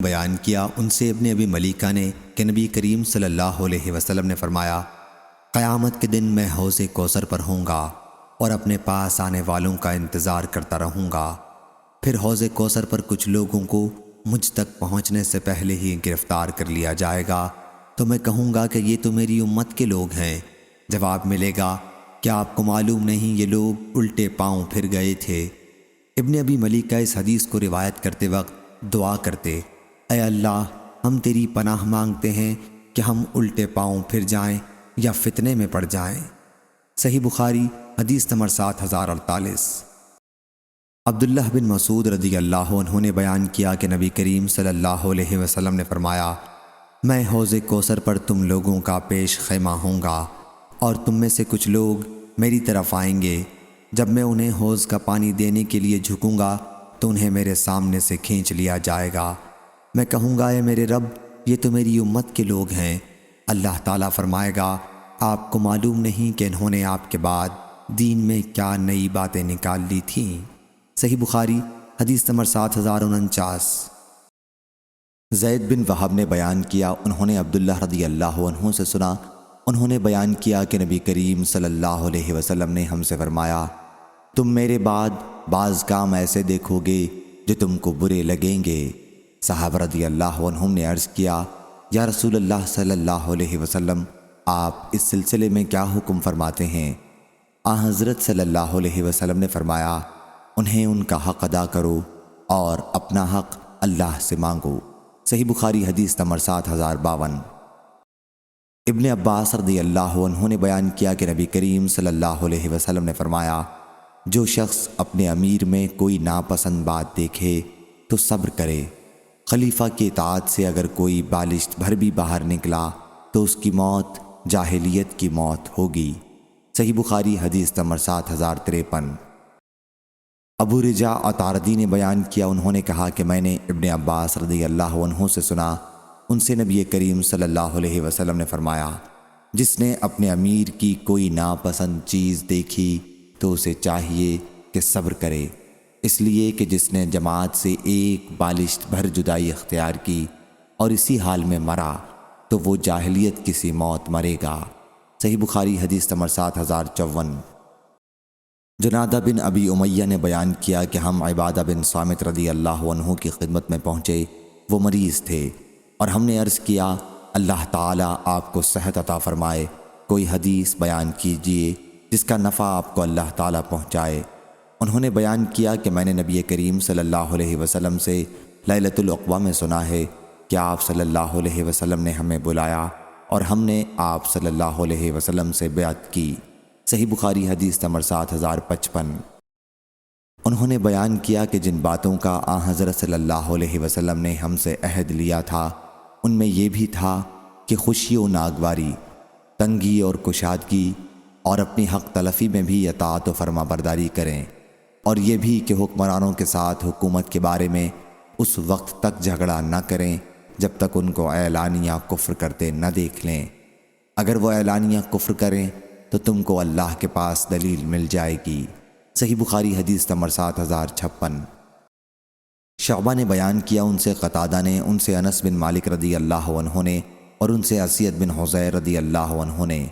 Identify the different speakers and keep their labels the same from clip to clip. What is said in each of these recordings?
Speaker 1: بیان کیا ان سے ابن ابی ملیکہ نے کہ نبی کریم صلی اللہ علیہ وسلم نے فرمایا، قیامت کے دن میں حوض کوثر پر ہوں گا اور اپنے پاس آنے والوں کا انتظار کرتا رہوں گا۔ پھر حوض کوثر پر کچھ لوگوں کو مجھ تک پہنچنے سے پہلے ہی گرفتار کر لیا جائے گا، تو میں کہوں گا کہ یہ تو میری امت کے لوگ ہیں۔ جواب ملے گا، کیا آپ کو معلوم نہیں یہ لوگ الٹے پاؤں پھر گئے تھے؟ ابن ابی ملیکہ اس حدیث کو روایت کرتے وقت دعا کرتے، اے اللہ، ہم تیری پناہ مانگتے ہیں کہ ہم الٹے پاؤں پھر جائیں یا فتنے میں پڑ جائیں۔ صحیح بخاری حدیث نمبر 7048۔ عبداللہ بن مسعود رضی اللہ عنہ نے بیان کیا کہ نبی کریم صلی اللہ علیہ وسلم نے فرمایا، میں حوض کوثر پر تم لوگوں کا پیش خیمہ ہوں گا اور تم میں سے کچھ لوگ میری طرف آئیں گے۔ جب میں انہیں حوض کا پانی دینے کے لیے جھکوں گا تو انہیں میرے سامنے سے کھینچ لیا جائے گا۔ میں کہوں گا، اے میرے رب، یہ تو میری امت کے لوگ ہیں۔ اللہ تعالیٰ فرمائے گا، آپ کو معلوم نہیں کہ انہوں نے آپ کے بعد دین میں کیا نئی باتیں نکال لی تھیں۔ صحیح بخاری حدیث نمبر 7049۔ زید بن وہب نے بیان کیا، انہوں نے عبداللہ رضی اللہ عنہ سے سنا، انہوں نے بیان کیا کہ نبی کریم صلی اللہ علیہ وسلم نے ہم سے فرمایا، تم میرے بعد بعض کام ایسے دیکھو گے جو تم کو برے لگیں گے۔ صحابہ رضی اللہ عنہم نے عرض کیا، یا رسول اللہ صلی اللہ علیہ وسلم، آپ اس سلسلے میں کیا حکم فرماتے ہیں؟ حضرت صلی اللہ علیہ وسلم نے فرمایا، انہیں ان کا حق ادا کرو اور اپنا حق اللہ سے مانگو۔ صحیح بخاری حدیث نمبر 7052۔ ابن عباس رضی اللہ عنہ نے بیان کیا کہ نبی کریم صلی اللہ علیہ وسلم نے فرمایا، جو شخص اپنے امیر میں کوئی ناپسند بات دیکھے تو صبر کرے۔ خلیفہ کی اطاعت سے اگر کوئی بالشت بھر بھی باہر نکلا تو اس کی موت جاہلیت کی موت ہوگی۔ صحیح بخاری حدیث نمبر 7053۔ ابو رجاء عطاردی نے بیان کیا، انہوں نے کہا کہ میں نے ابن عباس رضی اللہ عنہ سے سنا، ان سے نبی کریم صلی اللہ علیہ وسلم نے فرمایا، جس نے اپنے امیر کی کوئی ناپسند چیز دیکھی تو اسے چاہیے کہ صبر کرے، اس لیے کہ جس نے جماعت سے ایک بالشت بھر جدائی اختیار کی اور اسی حال میں مرا تو وہ جاہلیت کسی موت مرے گا۔ صحیح بخاری حدیث نمبر 7054۔ جنادہ بن ابی امیہ نے بیان کیا کہ ہم عبادہ بن صامت رضی اللہ عنہ کی خدمت میں پہنچے، وہ مریض تھے، اور ہم نے عرض کیا، اللہ تعالیٰ آپ کو صحت عطا فرمائے، کوئی حدیث بیان کیجئے جس کا نفع آپ کو اللہ تعالیٰ پہنچائے۔ انہوں نے بیان کیا کہ میں نے نبی کریم صلی اللہ علیہ وسلم سے لیلۃ العقبہ میں سنا ہے کہ آپ صلی اللہ علیہ وسلم نے ہمیں بلایا اور ہم نے آپ صلی اللہ علیہ وسلم سے بیعت کی۔ صحیح بخاری حدیث نمبر 7055۔ انہوں نے بیان کیا کہ جن باتوں کا حضرت صلی اللہ علیہ وسلم نے ہم سے عہد لیا تھا ان میں یہ بھی تھا کہ خوشی و ناگواری، تنگی اور کشادگی، اور اپنی حق تلفی میں بھی اطاعت و فرما برداری کریں، اور یہ بھی کہ حکمرانوں کے ساتھ حکومت کے بارے میں اس وقت تک جھگڑا نہ کریں جب تک ان کو اعلانیہ کفر کرتے نہ دیکھ لیں۔ اگر وہ اعلانیہ کفر کریں تو تم کو اللہ کے پاس دلیل مل جائے گی۔ صحیح بخاری حدیث نمبر 7056۔ شعبہ نے بیان کیا، ان سے قتادہ نے، ان سے انس بن مالک رضی اللہ عنہ نے، اور ان سے اسید بن حضیر رضی اللہ عنہ نے،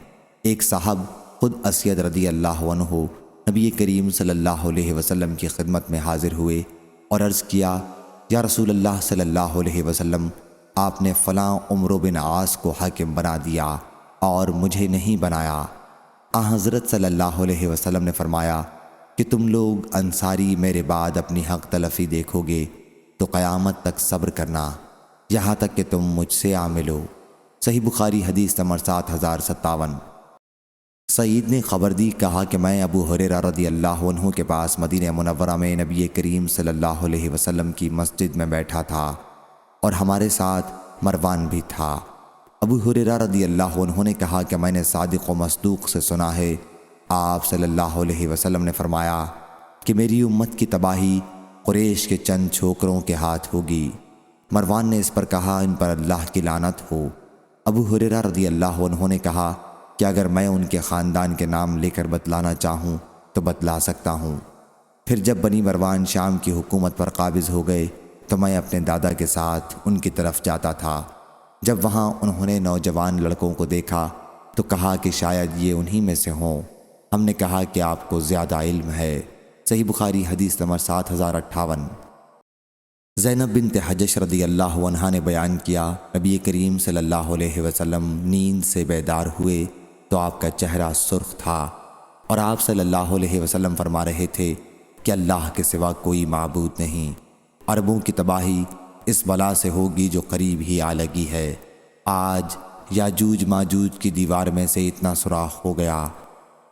Speaker 1: ایک صاحب خود اسید رضی اللہ عنہ نبی کریم صلی اللہ علیہ وسلم کی خدمت میں حاضر ہوئے اور عرض کیا، یا رسول اللہ صلی اللہ علیہ وسلم، آپ نے فلاں عمرو بن عاص کو حاکم بنا دیا اور مجھے نہیں بنایا۔ حضرت صلی اللہ علیہ وسلم نے فرمایا کہ تم لوگ انصاری میرے بعد اپنی حق تلفی دیکھو گے تو قیامت تک صبر کرنا، یہاں تک کہ تم مجھ سے آ ملو۔ صحیح بخاری حدیث نمبر 7057۔ سعید نے خبر دی، کہا کہ میں ابو ہریرہ رضی اللہ عنہ کے پاس مدینہ منورہ میں نبی کریم صلی اللہ علیہ وسلم کی مسجد میں بیٹھا تھا اور ہمارے ساتھ مروان بھی تھا۔ ابو ہریرہ رضی اللہ عنہ نے کہا کہ میں نے صادق و مصدوق سے سنا ہے، آپ صلی اللہ علیہ وسلم نے فرمایا کہ میری امت کی تباہی قریش کے چند چھوکروں کے ہاتھ ہوگی۔ مروان نے اس پر کہا، ان پر اللہ کی لعنت ہو۔ ابو ہریرہ رضی اللہ عنہ نے کہا کہ اگر میں ان کے خاندان کے نام لے کر بتلانا چاہوں تو بتلا سکتا ہوں۔ پھر جب بنی مروان شام کی حکومت پر قابض ہو گئے تو میں اپنے دادا کے ساتھ ان کی طرف جاتا تھا۔ جب وہاں انہوں نے نوجوان لڑکوں کو دیکھا تو کہا کہ شاید یہ انہی میں سے ہوں۔ ہم نے کہا کہ آپ کو زیادہ علم ہے۔ صحیح بخاری حدیث نمبر 7058۔ زینب بنت حجش رضی اللہ عنہا نے بیان کیا، نبی کریم صلی اللہ علیہ وسلم نیند سے بیدار ہوئے تو آپ کا چہرہ سرخ تھا اور آپ صلی اللہ علیہ وسلم فرما رہے تھے کہ اللہ کے سوا کوئی معبود نہیں۔ عربوں کی تباہی اس بلا سے ہوگی جو قریب ہی آ لگی ہے۔ آج یاجوج ماجوج کی دیوار میں سے اتنا سوراخ ہو گیا،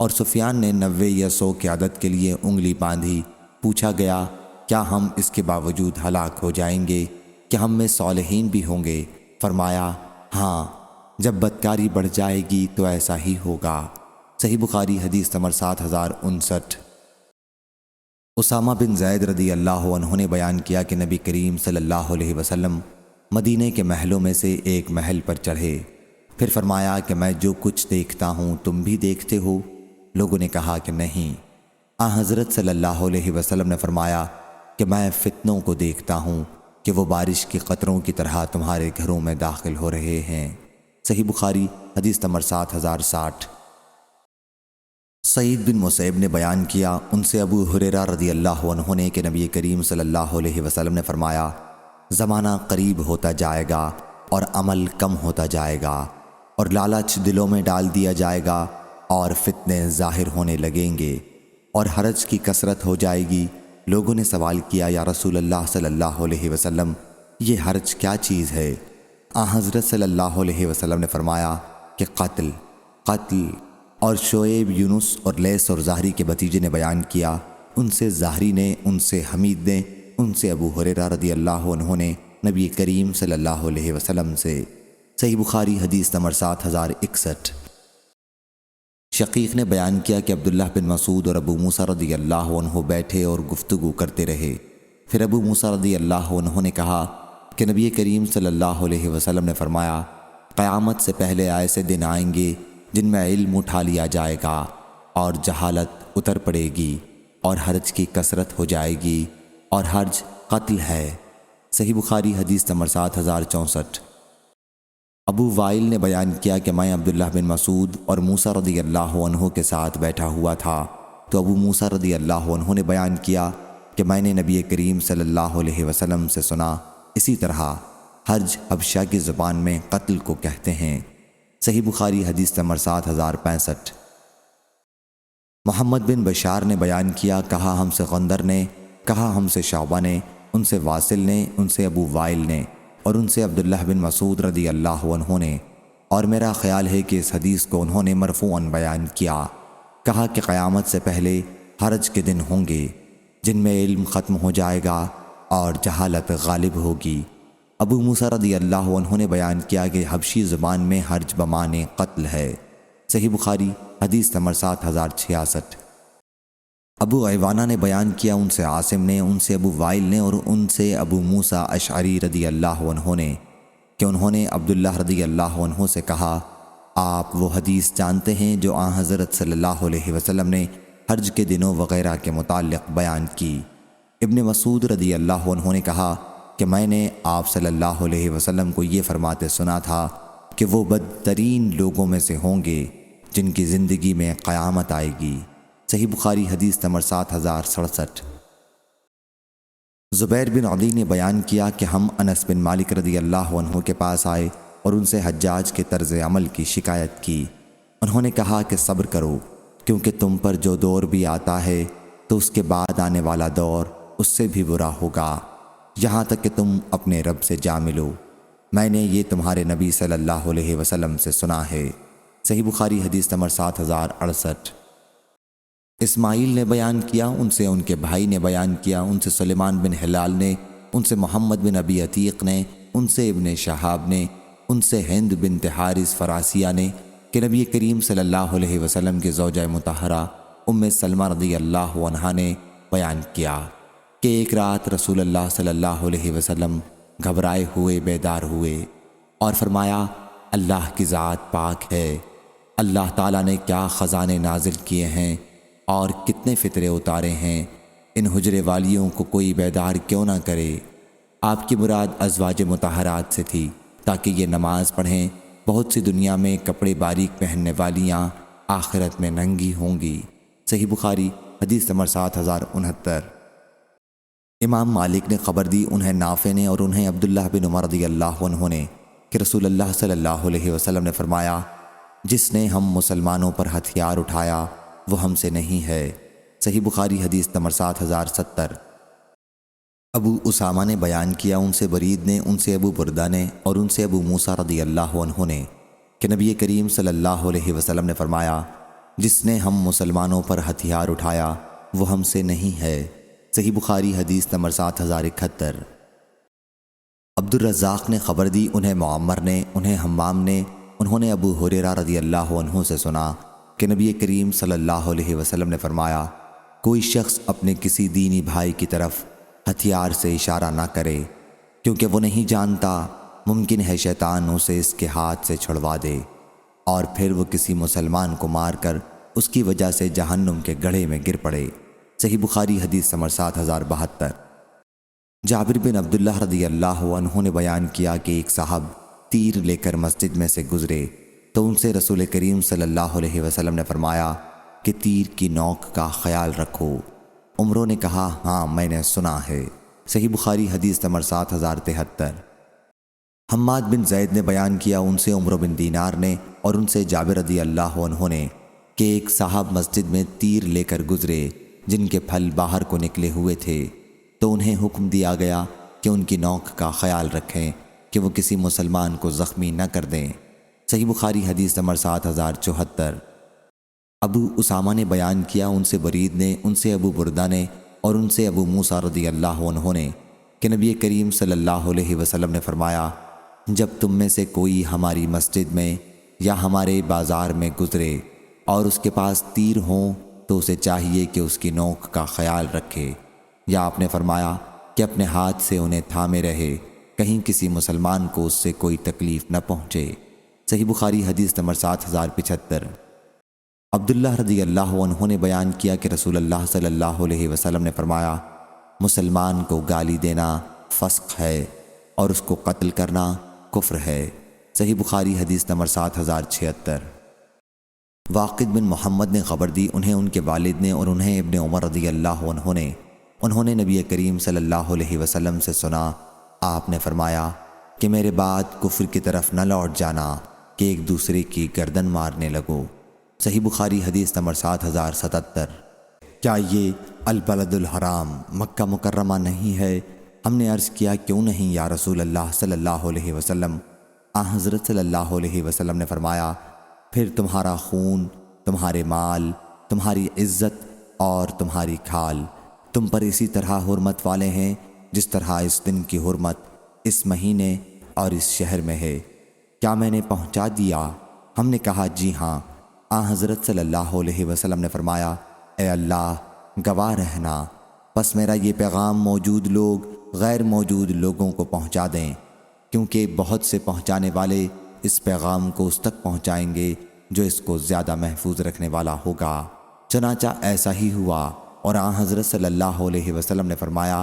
Speaker 1: اور سفیان نے 90 یا 100 کی عدد کے لیے انگلی باندھی۔ پوچھا گیا، کیا ہم اس کے باوجود ہلاک ہو جائیں گے کہ ہم میں صالحین بھی ہوں گے؟ فرمایا، ہاں، جب بدکاری بڑھ جائے گی تو ایسا ہی ہوگا۔ صحیح بخاری حدیث نمبر 7059۔ اسامہ بن زید رضی اللہ عنہ نے بیان کیا کہ نبی کریم صلی اللہ علیہ وسلم مدینے کے محلوں میں سے ایک محل پر چڑھے، پھر فرمایا کہ میں جو کچھ دیکھتا ہوں تم بھی دیکھتے ہو؟ لوگوں نے کہا کہ نہیں۔ حضرت صلی اللہ علیہ وسلم نے فرمایا کہ میں فتنوں کو دیکھتا ہوں کہ وہ بارش کے قطروں کی طرح تمہارے گھروں میں داخل ہو رہے ہیں۔ صحیح بخاری حدیث نمبر 7060۔ سعید بن مسیب نے بیان کیا، ان سے ابو ہریرہ رضی اللہ عنہ نے کہ نبی کریم صلی اللہ علیہ وسلم نے فرمایا، زمانہ قریب ہوتا جائے گا اور عمل کم ہوتا جائے گا، اور لالچ دلوں میں ڈال دیا جائے گا، اور فتنے ظاہر ہونے لگیں گے، اور حرج کی کثرت ہو جائے گی۔ لوگوں نے سوال کیا، یا رسول اللہ صلی اللہ علیہ وسلم، یہ حرج کیا چیز ہے؟ حضرت صلی اللہ علیہ وسلم نے فرمایا کہ قتل۔ اور شعیب، یونس اور لیث اور زہری کے بھتیجے نے بیان کیا، ان سے زہری نے، ان سے حمید نے، ان سے ابو ہریرہ رضی اللہ عنہ نے نبی کریم صلی اللہ علیہ وسلم سے۔ صحیح بخاری حدیث نمبر 7061۔ شقیق نے بیان کیا کہ عبداللہ بن مسعود اور ابو موسیٰ رضی اللہ عنہ بیٹھے اور گفتگو کرتے رہے۔ پھر ابو موسیٰ رضی اللہ عنہ نے کہا کہ نبی کریم صلی اللہ علیہ وسلم نے فرمایا، قیامت سے پہلے ایسے دن آئیں گے جن میں علم اٹھا لیا جائے گا اور جہالت اتر پڑے گی اور حرج کی کثرت ہو جائے گی، اور حرج قتل ہے۔ صحیح بخاری حدیث نمبر 7064۔ ابو وائل نے بیان کیا کہ میں عبداللہ بن مسعود اور موسیٰ رضی اللہ عنہ کے ساتھ بیٹھا ہوا تھا، تو ابو موسیٰ رضی اللہ عنہ نے بیان کیا کہ میں نے نبی کریم صلی اللہ علیہ وسلم سے سنا، اسی طرح حرج حبشہ کی زبان میں قتل کو کہتے ہیں۔ صحیح بخاری حدیث نمبر 7065۔ محمد بن بشار نے بیان کیا، کہا ہم سے غندر نے، کہا ہم سے شعبہ نے، ان سے واصل نے، ان سے ابو وائل نے، اور ان سے عبداللہ بن مسعود رضی اللہ عنہ نے، اور میرا خیال ہے کہ اس حدیث کو انہوں نے مرفوعاً بیان کیا۔ کہا کہ قیامت سے پہلے حرج کے دن ہوں گے جن میں علم ختم ہو جائے گا اور جہالت غالب ہوگی۔ ابو موسیٰ رضی اللہ عنہ نے بیان کیا کہ حبشی زبان میں حرج بمعنی قتل ہے۔ صحیح بخاری حدیث نمبر 7066۔ ابو عوانہ نے بیان کیا، ان سے عاصم نے، ان سے ابو وائل نے، اور ان سے ابو موسیٰ اشعری رضی اللہ عنہ نے کہ انہوں نے عبداللہ رضی اللہ عنہ سے کہا، آپ وہ حدیث جانتے ہیں جو حضرت صلی اللہ علیہ وسلم نے حرج کے دنوں وغیرہ کے متعلق بیان کی؟ ابن مسعود رضی اللہ عنہ نے کہا کہ میں نے آپ صلی اللہ علیہ وسلم کو یہ فرماتے سنا تھا کہ وہ بدترین لوگوں میں سے ہوں گے جن کی زندگی میں قیامت آئے گی۔ صحیح بخاری حدیث نمبر 7067۔ زبیر بن علی نے بیان کیا کہ ہم انس بن مالک رضی اللہ عنہ کے پاس آئے اور ان سے حجاج کے طرز عمل کی شکایت کی۔ انہوں نے کہا کہ صبر کرو، کیونکہ تم پر جو دور بھی آتا ہے تو اس کے بعد آنے والا دور اس سے بھی برا ہوگا، یہاں تک کہ تم اپنے رب سے جا ملو۔ میں نے یہ تمہارے نبی صلی اللہ علیہ وسلم سے سنا ہے۔ صحیح بخاری حدیث نمبر 7068۔ اسماعیل نے بیان کیا، ان سے ان کے بھائی نے بیان کیا، ان سے سلیمان بن ہلال نے، ان سے محمد بن ابی عتیق نے، ان سے ابن شہاب نے، ان سے ہند بنت حارث فراسیہ نے کہ نبی کریم صلی اللہ علیہ وسلم کی زوجہ مطہرہ ام سلمہ رضی اللہ عنہا نے بیان کیا کہ ایک رات رسول اللہ صلی اللہ علیہ وسلم گھبرائے ہوئے بیدار ہوئے اور فرمایا، اللہ کی ذات پاک ہے، اللہ تعالیٰ نے کیا خزانے نازل کیے ہیں اور کتنے فطرے اتارے ہیں، ان حجرے والیوں کو کوئی بیدار کیوں نہ کرے۔
Speaker 2: آپ کی مراد ازواج مطہرات سے تھی تاکہ یہ نماز پڑھیں۔ بہت سی دنیا میں کپڑے باریک پہننے والیاں آخرت میں ننگی ہوں گی۔ صحیح بخاری حدیث نمبر 7069۔ امام مالک نے خبر دی، انہیں نافع نے اور انہیں عبداللہ بن عمر رضی اللہ عنہ نے، کہ رسول اللہ صلی اللہ علیہ وسلم نے فرمایا، جس نے ہم مسلمانوں پر ہتھیار اٹھایا وہ ہم سے نہیں ہے۔ صحیح بخاری حدیث نمبر 7070۔ ابو اسامہ نے بیان کیا، ان سے برید نے، ان سے ابو بردہ نے اور ان سے ابو موسیٰ رضی اللہ عنہ نے، کہ نبی کریم صلی اللہ علیہ وسلم نے فرمایا، جس نے ہم مسلمانوں پر ہتھیار اٹھایا وہ ہم سے نہیں ہے۔ صحیح بخاری حدیث نمبر 7071۔ عبد الرزاق نے خبر دی، انہیں معمر نے، انہیں حمام نے، انہوں نے ابو ہریرہ رضی اللہ عنہ سے سنا کہ نبی کریم صلی اللہ علیہ وسلم نے فرمایا، کوئی شخص اپنے کسی دینی بھائی کی طرف ہتھیار سے اشارہ نہ کرے، کیونکہ وہ نہیں جانتا، ممکن ہے شیطان اسے اس کے ہاتھ سے چھڑوا دے اور پھر وہ کسی مسلمان کو مار کر اس کی وجہ سے جہنم کے گڑھے میں گر پڑے۔ صحیح بخاری حدیث نمبر 7072۔ جابر بن عبداللہ رضی اللہ عنہ نے بیان کیا کہ ایک صاحب تیر لے کر مسجد میں سے گزرے تو ان سے رسول کریم صلی اللہ علیہ وسلم نے فرمایا کہ تیر کی نوک کا خیال رکھو۔ عمروں نے کہا، ہاں میں نے سنا ہے۔ صحیح بخاری حدیث نمبر 7073۔ حماد بن زید نے بیان کیا، ان سے عمرو بن دینار نے اور ان سے جابر رضی اللہ عنہ نے، کہ ایک صاحب مسجد میں تیر لے کر گزرے جن کے پھل باہر کو نکلے ہوئے تھے، تو انہیں حکم دیا گیا کہ ان کی نوک کا خیال رکھیں کہ وہ کسی مسلمان کو زخمی نہ کر دیں۔ صحیح بخاری حدیث نمبر 7074۔ ابو اسامہ نے بیان کیا، ان سے برید نے، ان سے ابو بردہ نے اور ان سے ابو موسیٰ رضی اللہ عنہ نے، کہ نبی کریم صلی اللہ علیہ وسلم نے فرمایا، جب تم میں سے کوئی ہماری مسجد میں یا ہمارے بازار میں گزرے اور اس کے پاس تیر ہوں تو اسے چاہیے کہ اس کی نوک کا خیال رکھے، یا آپ نے فرمایا کہ اپنے ہاتھ سے انہیں تھامے رہے، کہیں کسی مسلمان کو اس سے کوئی تکلیف نہ پہنچے۔ صحیح بخاری حدیث نمبر 7075۔ عبداللہ رضی اللہ عنہ نے بیان کیا کہ رسول اللہ صلی اللہ علیہ وسلم نے فرمایا، مسلمان کو گالی دینا فسق ہے اور اس کو قتل کرنا کفر ہے۔ صحیح بخاری حدیث نمبر 7076۔ واقد بن محمد نے خبر دی، انہیں ان کے والد نے اور انہیں ابن عمر رضی اللہ عنہ نے، انہوں نے نبی کریم صلی اللہ علیہ وسلم سے سنا، آپ نے فرمایا کہ میرے بعد کفر کی طرف نہ لوٹ جانا کہ ایک دوسرے کی گردن مارنے لگو۔ صحیح بخاری حدیث نمبر 7077۔ کیا یہ البلد الحرام مکہ مکرمہ نہیں ہے؟ ہم نے عرض کیا، کیوں نہیں یا رسول اللہ صلی اللہ علیہ وسلم؟ حضرت صلی اللہ علیہ وسلم نے فرمایا، پھر تمہارا خون، تمہارے مال، تمہاری عزت اور تمہاری کھال تم پر اسی طرح حرمت والے ہیں جس طرح اس دن کی حرمت اس مہینے اور اس شہر میں ہے۔ کیا میں نے پہنچا دیا؟ ہم نے کہا، جی ہاں۔ حضرت صلی اللہ علیہ وسلم نے فرمایا، اے اللہ گواہ رہنا، پس میرا یہ پیغام موجود لوگ غیر موجود لوگوں کو پہنچا دیں، کیونکہ بہت سے پہنچانے والے اس پیغام کو اس تک پہنچائیں گے جو اس کو زیادہ محفوظ رکھنے والا ہوگا۔ چنانچہ ایسا ہی ہوا، اور حضرت صلی اللہ علیہ وسلم نے فرمایا،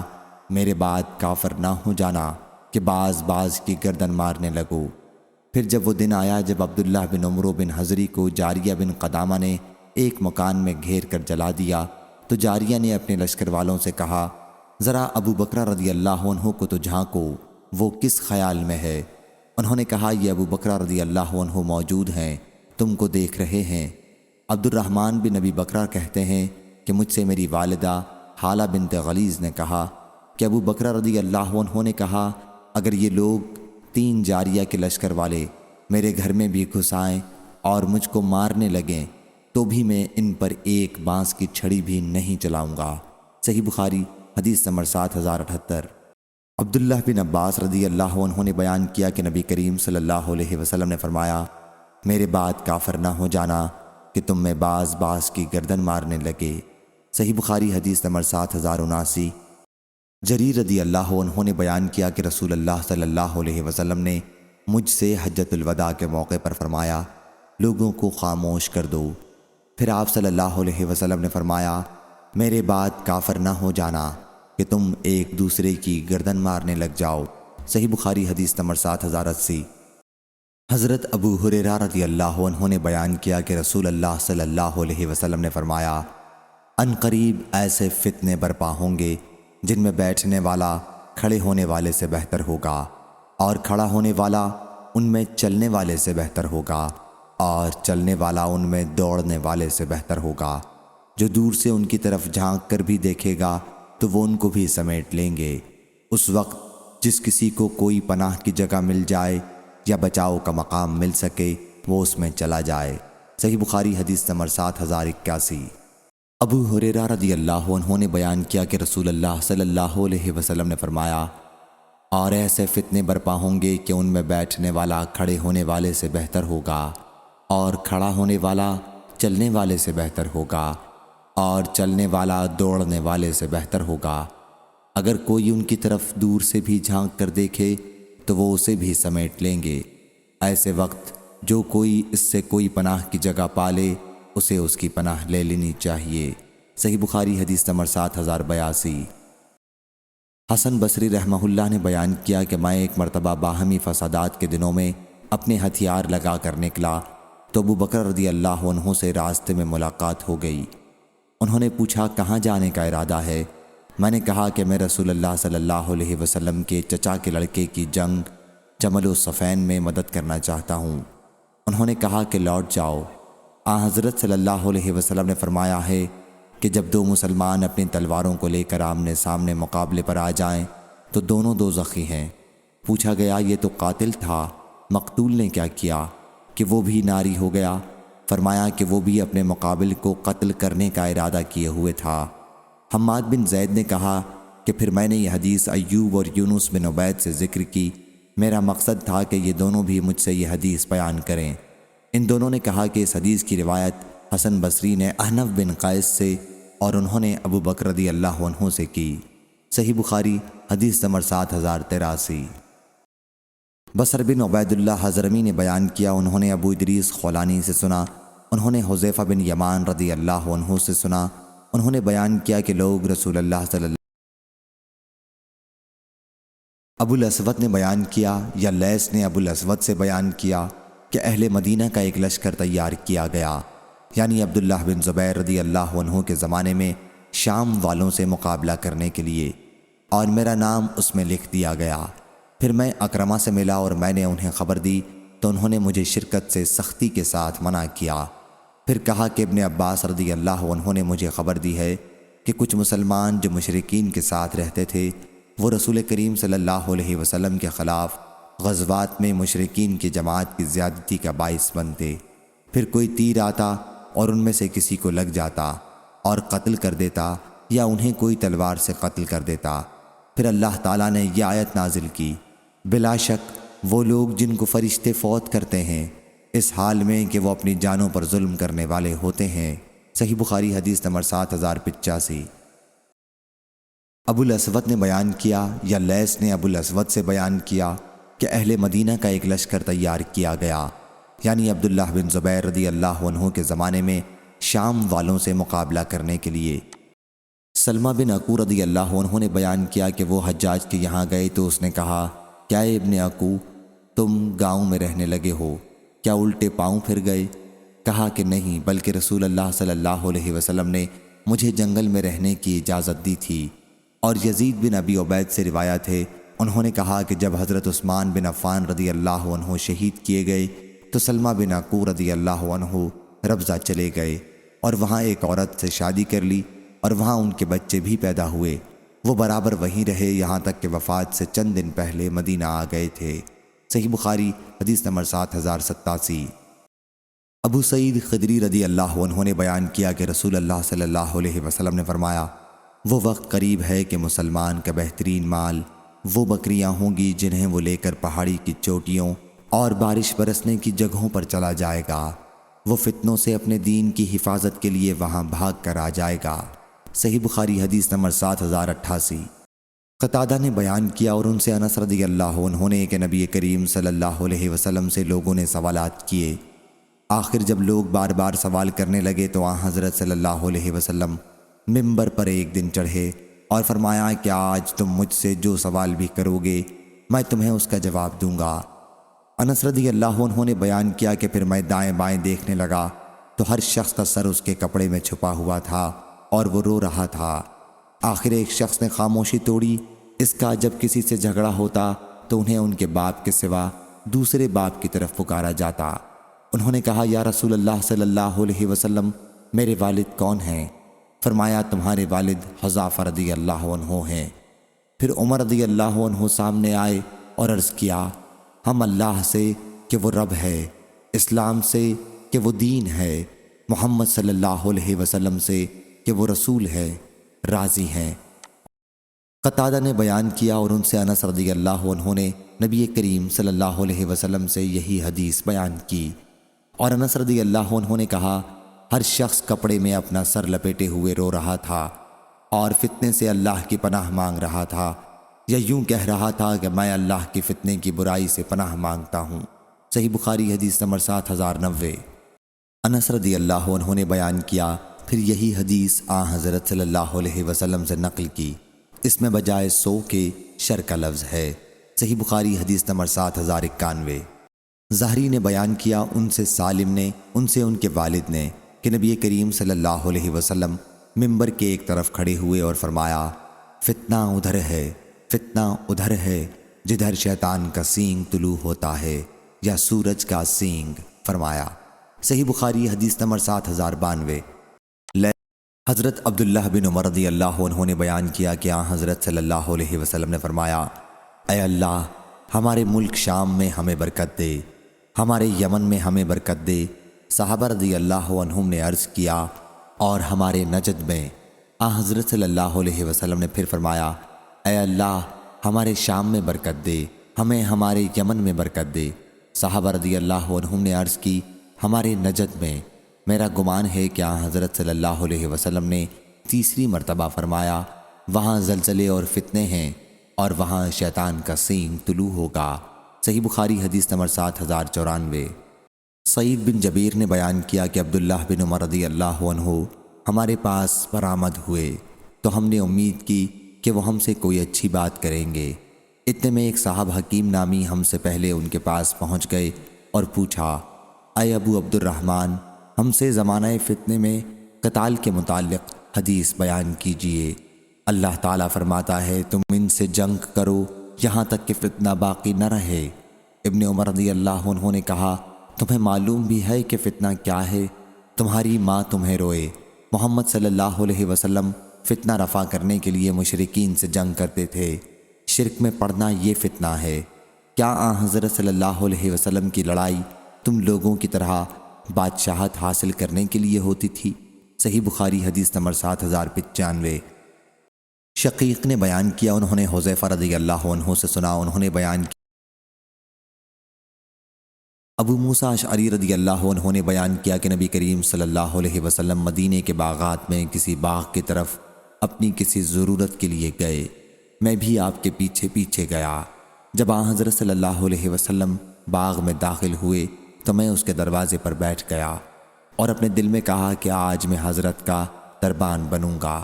Speaker 2: میرے بعد کافر نہ ہو جانا کہ بعض کی گردن مارنے لگو۔ پھر جب وہ دن آیا جب عبداللہ بن عمرو بن حضری کو جاریہ بن قدامہ نے ایک مکان میں گھیر کر جلا دیا، تو جاریہ نے اپنے لشکر والوں سے کہا، ذرا ابو بکر رضی اللہ عنہ کو تو جھانکو، وہ کس خیال میں ہے؟ انہوں نے کہا، یہ ابو بکر رضی اللہ عنہ موجود ہیں، تم کو دیکھ رہے ہیں۔ عبد الرحمن بن ابی بکر کہتے ہیں کہ مجھ سے میری والدہ حالہ بنت غلیظ نے کہا کہ ابو بکر رضی اللہ عنہ نے کہا، اگر یہ لوگ 3 جاریہ کے لشکر والے میرے گھر میں بھی گھس آئیں اور مجھ کو مارنے لگیں تو بھی میں ان پر ایک بانس کی چھڑی بھی نہیں چلاؤں گا۔ صحیح بخاری حدیث نمبر 7078۔ عبداللہ بن عباس رضی اللہ عنہ نے بیان کیا کہ نبی کریم صلی اللہ علیہ وسلم نے فرمایا، میرے بعد کافر نہ ہو جانا کہ تم میں بعض کی گردن مارنے لگے۔ صحیح بخاری حدیث نمبر 7079۔ جریر رضی اللہ عنہ نے بیان کیا کہ رسول اللہ صلی اللہ علیہ وسلم نے مجھ سے حجۃ الوداع کے موقع پر فرمایا، لوگوں کو خاموش کر دو۔ پھر آپ صلی اللہ علیہ وسلم نے فرمایا، میرے بعد کافر نہ ہو جانا کہ تم ایک دوسرے کی گردن مارنے لگ جاؤ۔ صحیح بخاری حدیث نمبر 7080۔ حضرت ابو ہریرہ رضی اللہ عنہ نے بیان کیا کہ رسول اللہ صلی اللہ علیہ وسلم نے فرمایا، ان قریب ایسے فتنے برپا ہوں گے جن میں بیٹھنے والا کھڑے ہونے والے سے بہتر ہوگا، اور کھڑا ہونے والا ان میں چلنے والے سے بہتر ہوگا، اور چلنے والا ان میں دوڑنے والے سے بہتر ہوگا۔ جو دور سے ان کی طرف جھانک کر بھی دیکھے گا تو وہ ان کو بھی سمیٹ لیں گے۔ اس وقت جس کسی کو کوئی پناہ کی جگہ مل جائے یا بچاؤ کا مقام مل سکے وہ اس میں چلا جائے۔ صحیح بخاری حدیث نمبر 7081۔ ابو ہریرہ رضی اللہ عنہ نے بیان کیا کہ رسول اللہ صلی اللہ علیہ وسلم نے فرمایا، اور ایسے فتنے برپا ہوں گے کہ ان میں بیٹھنے والا کھڑے ہونے والے سے بہتر ہوگا، اور کھڑا ہونے والا چلنے والے سے بہتر ہوگا، اور چلنے والا دوڑنے والے سے بہتر ہوگا۔ اگر کوئی ان کی طرف دور سے بھی جھانک کر دیکھے تو وہ اسے بھی سمیٹ لیں گے۔ ایسے وقت جو کوئی اس سے کوئی پناہ کی جگہ پالے اسے اس کی پناہ لے لینی چاہیے۔ صحیح بخاری حدیث نمبر 7082۔ حسن بصری رحمہ اللہ نے بیان کیا کہ میں ایک مرتبہ باہمی فسادات کے دنوں میں اپنے ہتھیار لگا کر نکلا تو ابو بکر رضی اللہ عنہ سے راستے میں ملاقات ہو گئی۔ انہوں نے پوچھا کہاں جانے کا ارادہ ہے؟ میں نے کہا کہ میں رسول اللہ صلی اللہ علیہ وسلم کے چچا کے لڑکے کی جنگ جمل الصفین میں مدد کرنا چاہتا ہوں۔ انہوں نے کہا کہ لوٹ جاؤ۔ حضرت صلی اللہ علیہ وسلم نے فرمایا ہے کہ جب دو مسلمان اپنی تلواروں کو لے کر آمنے سامنے مقابلے پر آ جائیں تو دونوں دوزخی ہیں۔ پوچھا گیا یہ تو قاتل تھا، مقتول نے کیا کیا کہ وہ بھی ناری ہو گیا؟ فرمایا کہ وہ بھی اپنے مقابل کو قتل کرنے کا ارادہ کیے ہوئے تھا۔ حماد بن زید نے کہا کہ پھر میں نے یہ حدیث ایوب اور یونس بن عبید سے ذکر کی۔ میرا مقصد تھا کہ یہ دونوں بھی مجھ سے یہ حدیث بیان کریں۔ ان دونوں نے کہا کہ اس حدیث کی روایت حسن بصری نے احنف بن قیس سے اور انہوں نے ابو بکر رضی اللہ عنہ سے کی۔ صحیح بخاری حدیث نمبر 7083۔ بصر بن عبید اللہ حضرمی نے بیان کیا، انہوں نے ابو ادریس خولانی سے سنا، انہوں نے حذیفہ بن یمان رضی اللہ عنہ سے سنا، انہوں نے بیان کیا کہ لوگ رسول اللہ صلی اللہ ابو الاسود نے بیان کیا یا لیث نے ابو الاسود سے بیان کیا کہ اہل مدینہ کا ایک لشکر تیار کیا گیا، یعنی عبداللہ بن زبیر رضی اللہ عنہ کے زمانے میں شام والوں سے مقابلہ کرنے کے لیے، اور میرا نام اس میں لکھ دیا گیا۔ پھر میں اکرمہ سے ملا اور میں نے انہیں خبر دی تو انہوں نے مجھے شرکت سے سختی کے ساتھ منع کیا۔ پھر کہا کہ ابن عباس رضی اللہ عنہ نے مجھے خبر دی ہے کہ کچھ مسلمان جو مشرکین کے ساتھ رہتے تھے وہ رسول کریم صلی اللہ علیہ وسلم کے خلاف غزوات میں مشرکین کی جماعت کی زیادتی کا باعث بنتے۔ پھر کوئی تیر آتا اور ان میں سے کسی کو لگ جاتا اور قتل کر دیتا، یا انہیں کوئی تلوار سے قتل کر دیتا۔ پھر اللہ تعالیٰ نے یہ آیت نازل کی، بلا شک وہ لوگ جن کو فرشتے فوت کرتے ہیں اس حال میں کہ وہ اپنی جانوں پر ظلم کرنے والے ہوتے ہیں۔ صحیح بخاری حدیث نمبر 7085۔ ابو الاسود نے بیان کیا یا لیث نے ابو الاسود سے بیان کیا کہ اہل مدینہ کا ایک لشکر تیار کیا گیا، یعنی عبداللہ بن زبیر رضی اللہ عنہ کے زمانے میں شام والوں سے مقابلہ کرنے کے لیے۔ سلمہ بن عقو رضی اللہ عنہ نے بیان کیا کہ وہ حجاج کے یہاں گئے تو اس نے کہا، کیا ابن عقو تم گاؤں میں رہنے لگے ہو؟ کیا الٹے پاؤں پھر گئے؟ کہا کہ نہیں، بلکہ رسول اللہ صلی اللہ علیہ وسلم نے مجھے جنگل میں رہنے کی اجازت دی تھی۔ اور یزید بن ابی عبید سے روایت ہے، انہوں نے کہا کہ جب حضرت عثمان بن عفان رضی اللہ عنہ شہید کیے گئے تو سلمہ بن عقو رضی اللہ عنہ ربضہ چلے گئے اور وہاں ایک عورت سے شادی کر لی، اور وہاں ان کے بچے بھی پیدا ہوئے۔ وہ برابر وہیں رہے یہاں تک کہ وفات سے چند دن پہلے مدینہ آ گئے تھے۔ صحیح بخاری حدیث نمبر 7087۔ ابو سعید خدری رضی اللہ عنہ نے بیان کیا کہ رسول اللہ صلی اللہ علیہ وسلم نے فرمایا، وہ وقت قریب ہے کہ مسلمان کا بہترین مال وہ بکریاں ہوں گی جنہیں وہ لے کر پہاڑی کی چوٹیوں اور بارش برسنے کی جگہوں پر چلا جائے گا۔ وہ فتنوں سے اپنے دین کی حفاظت کے لیے وہاں بھاگ کر آ جائے گا۔ صحیح بخاری حدیث نمبر 7088۔ قتادہ نے بیان کیا اور ان سے انس رضی اللہ عنہ نے کہ نبی کریم صلی اللہ علیہ وسلم سے لوگوں نے سوالات کیے۔ آخر جب لوگ بار بار سوال کرنے لگے تو حضرت صلی اللہ علیہ وسلم ممبر پر ایک دن چڑھے اور فرمایا کہ آج تم مجھ سے جو سوال بھی کرو گے میں تمہیں اس کا جواب دوں گا۔ انس رضی اللہ عنہ نے بیان کیا کہ پھر میں دائیں بائیں دیکھنے لگا تو ہر شخص کا سر اس کے کپڑے میں چھپا ہوا تھا اور وہ رو رہا تھا۔ آخر ایک شخص نے خاموشی توڑی، اس کا جب کسی سے جھگڑا ہوتا تو انہیں ان کے باپ کے سوا دوسرے باپ کی طرف پکارا جاتا۔ انہوں نے کہا یا رسول اللہ صلی اللہ علیہ وسلم میرے والد کون ہیں؟ فرمایا تمہارے والد حذافہ رضی اللہ عنہ ہیں۔ پھر عمر رضی اللہ عنہ سامنے آئے اور عرض کیا ہم اللہ سے کہ وہ رب ہے، اسلام سے کہ وہ دین ہے، محمد صلی اللہ علیہ وسلم سے کہ وہ رسول ہے، راضی ہیں۔ قتادہ نے بیان کیا اور ان سے انس رضی اللہ عنہ نے نبی کریم صلی اللہ علیہ وسلم سے یہی حدیث بیان کی، اور انس رضی اللہ عنہ نے کہا ہر شخص کپڑے میں اپنا سر لپیٹے ہوئے رو رہا تھا اور فتنے سے اللہ کی پناہ مانگ رہا تھا، یا یوں کہہ رہا تھا کہ میں اللہ کی فتنے کی برائی سے پناہ مانگتا ہوں۔ صحیح بخاری حدیث نمبر 7090۔ انس رضی اللہ عنہ نے بیان کیا پھر یہی حدیث حضرت صلی اللہ علیہ وسلم سے نقل کی، اس میں بجائے 100 کے شر کا لفظ ہے۔ صحیح بخاری حدیث نمبر 7091۔ زہری نے بیان کیا ان سے سالم نے ان سے ان کے والد نے کہ نبی کریم صلی اللہ علیہ وسلم ممبر کے ایک طرف کھڑے ہوئے اور فرمایا فتنہ ادھر ہے، فتنہ ادھر ہے جدھر شیطان کا سینگ طلوع ہوتا ہے یا سورج کا سینگ۔ فرمایا صحیح بخاری حدیث نمبر 7092۔ حضرت عبداللہ بن عمر رضی اللہ عنہ نے بیان کیا کہ حضرت صلی اللہ علیہ وسلم نے فرمایا اے اللہ ہمارے ملک شام میں ہمیں برکت دے، ہمارے یمن میں ہمیں برکت دے۔ صحابہ رضی اللہ عنہم نے عرض کیا اور ہمارے نجد میں؟ حضرت صلی اللہ علیہ وسلم نے پھر فرمایا اے اللہ ہمارے شام میں برکت دے، ہمیں ہمارے یمن میں برکت دے۔ صحابہ رضی اللہ عنہم نے عرض کی ہمارے نجد میں؟ میرا گمان ہے کہ حضرت صلی اللہ علیہ وسلم نے تیسری مرتبہ فرمایا وہاں زلزلے اور فتنے ہیں اور وہاں شیطان کا سینگ طلوع ہوگا۔ صحیح بخاری حدیث نمبر 7094۔ سعید بن جبیر نے بیان کیا کہ عبداللہ بن عمر رضی اللہ عنہ ہمارے پاس برآمد ہوئے تو ہم نے امید کی کہ وہ ہم سے کوئی اچھی بات کریں گے۔ اتنے میں ایک صاحب حکیم نامی ہم سے پہلے ان کے پاس پہنچ گئے اور پوچھا اے ابو عبد الرحمن ہم سے زمانہ فتنے میں قتال کے متعلق حدیث بیان کیجئے۔ اللہ تعالیٰ فرماتا ہے تم ان سے جنگ کرو یہاں تک کہ فتنہ باقی نہ رہے۔ ابن عمر رضی اللہ عنہ نے کہا تمہیں معلوم بھی ہے کہ فتنہ کیا ہے؟ تمہاری ماں تمہیں روئے۔ محمد صلی اللہ علیہ وسلم فتنہ رفع کرنے کے لیے مشرکین سے جنگ کرتے تھے، شرک میں پڑنا یہ فتنہ ہے۔ کیا حضرت صلی اللہ علیہ وسلم کی لڑائی تم لوگوں کی طرح بادشاہت حاصل کرنے کے لیے ہوتی تھی؟ صحیح بخاری حدیث نمبر 7095۔ شقیق نے بیان کیا انہوں نے حذیفہ رضی اللہ عنہ سے سنا، انہوں نے بیان کیا ابو موسیٰ اشعری رضی اللہ عنہ نے بیان کیا کہ نبی کریم صلی اللہ علیہ وسلم مدینے کے باغات میں کسی باغ کی طرف اپنی کسی ضرورت کے لیے گئے، میں بھی آپ کے پیچھے پیچھے گیا۔ جب حضرت صلی اللہ علیہ وسلم باغ میں داخل ہوئے تو میں اس کے دروازے پر بیٹھ گیا اور اپنے دل میں کہا کہ آج میں حضرت کا دربان بنوں گا،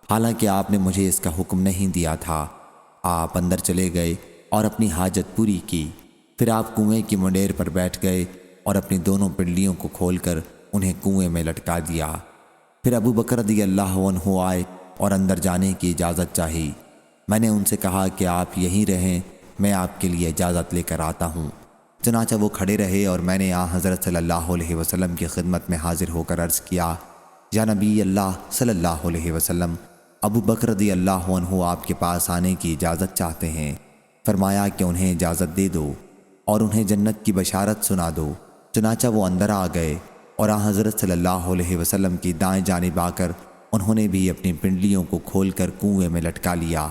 Speaker 2: حالانکہ آپ نے مجھے اس کا حکم نہیں دیا تھا۔ آپ اندر چلے گئے اور اپنی حاجت پوری کی، پھر آپ کنویں کی منڈیر پر بیٹھ گئے اور اپنی دونوں پنڈلیوں کو کھول کر انہیں کنویں میں لٹکا دیا۔ پھر ابو بکر رضی اللہ عنہ آئے اور اندر جانے کی اجازت چاہی۔ میں نے ان سے کہا کہ آپ یہیں رہیں، میں آپ کے لیے اجازت لے کر آتا ہوں۔ چنانچہ وہ کھڑے رہے اور میں نے حضرت صلی اللہ علیہ وسلم کی خدمت میں حاضر ہو کر عرض کیا یا نبی اللہ صلی اللہ علیہ وسلم ابو بکر رضی اللہ عنہ آپ کے پاس آنے کی اجازت چاہتے ہیں۔ فرمایا کہ انہیں اجازت دے دو اور انہیں جنت کی بشارت سنا دو۔ چنانچہ وہ اندر آ گئے اور حضرت صلی اللہ علیہ وسلم کی دائیں جانب آ کر انہوں نے بھی اپنی پنڈلیوں کو کھول کر کنویں میں لٹکا لیا۔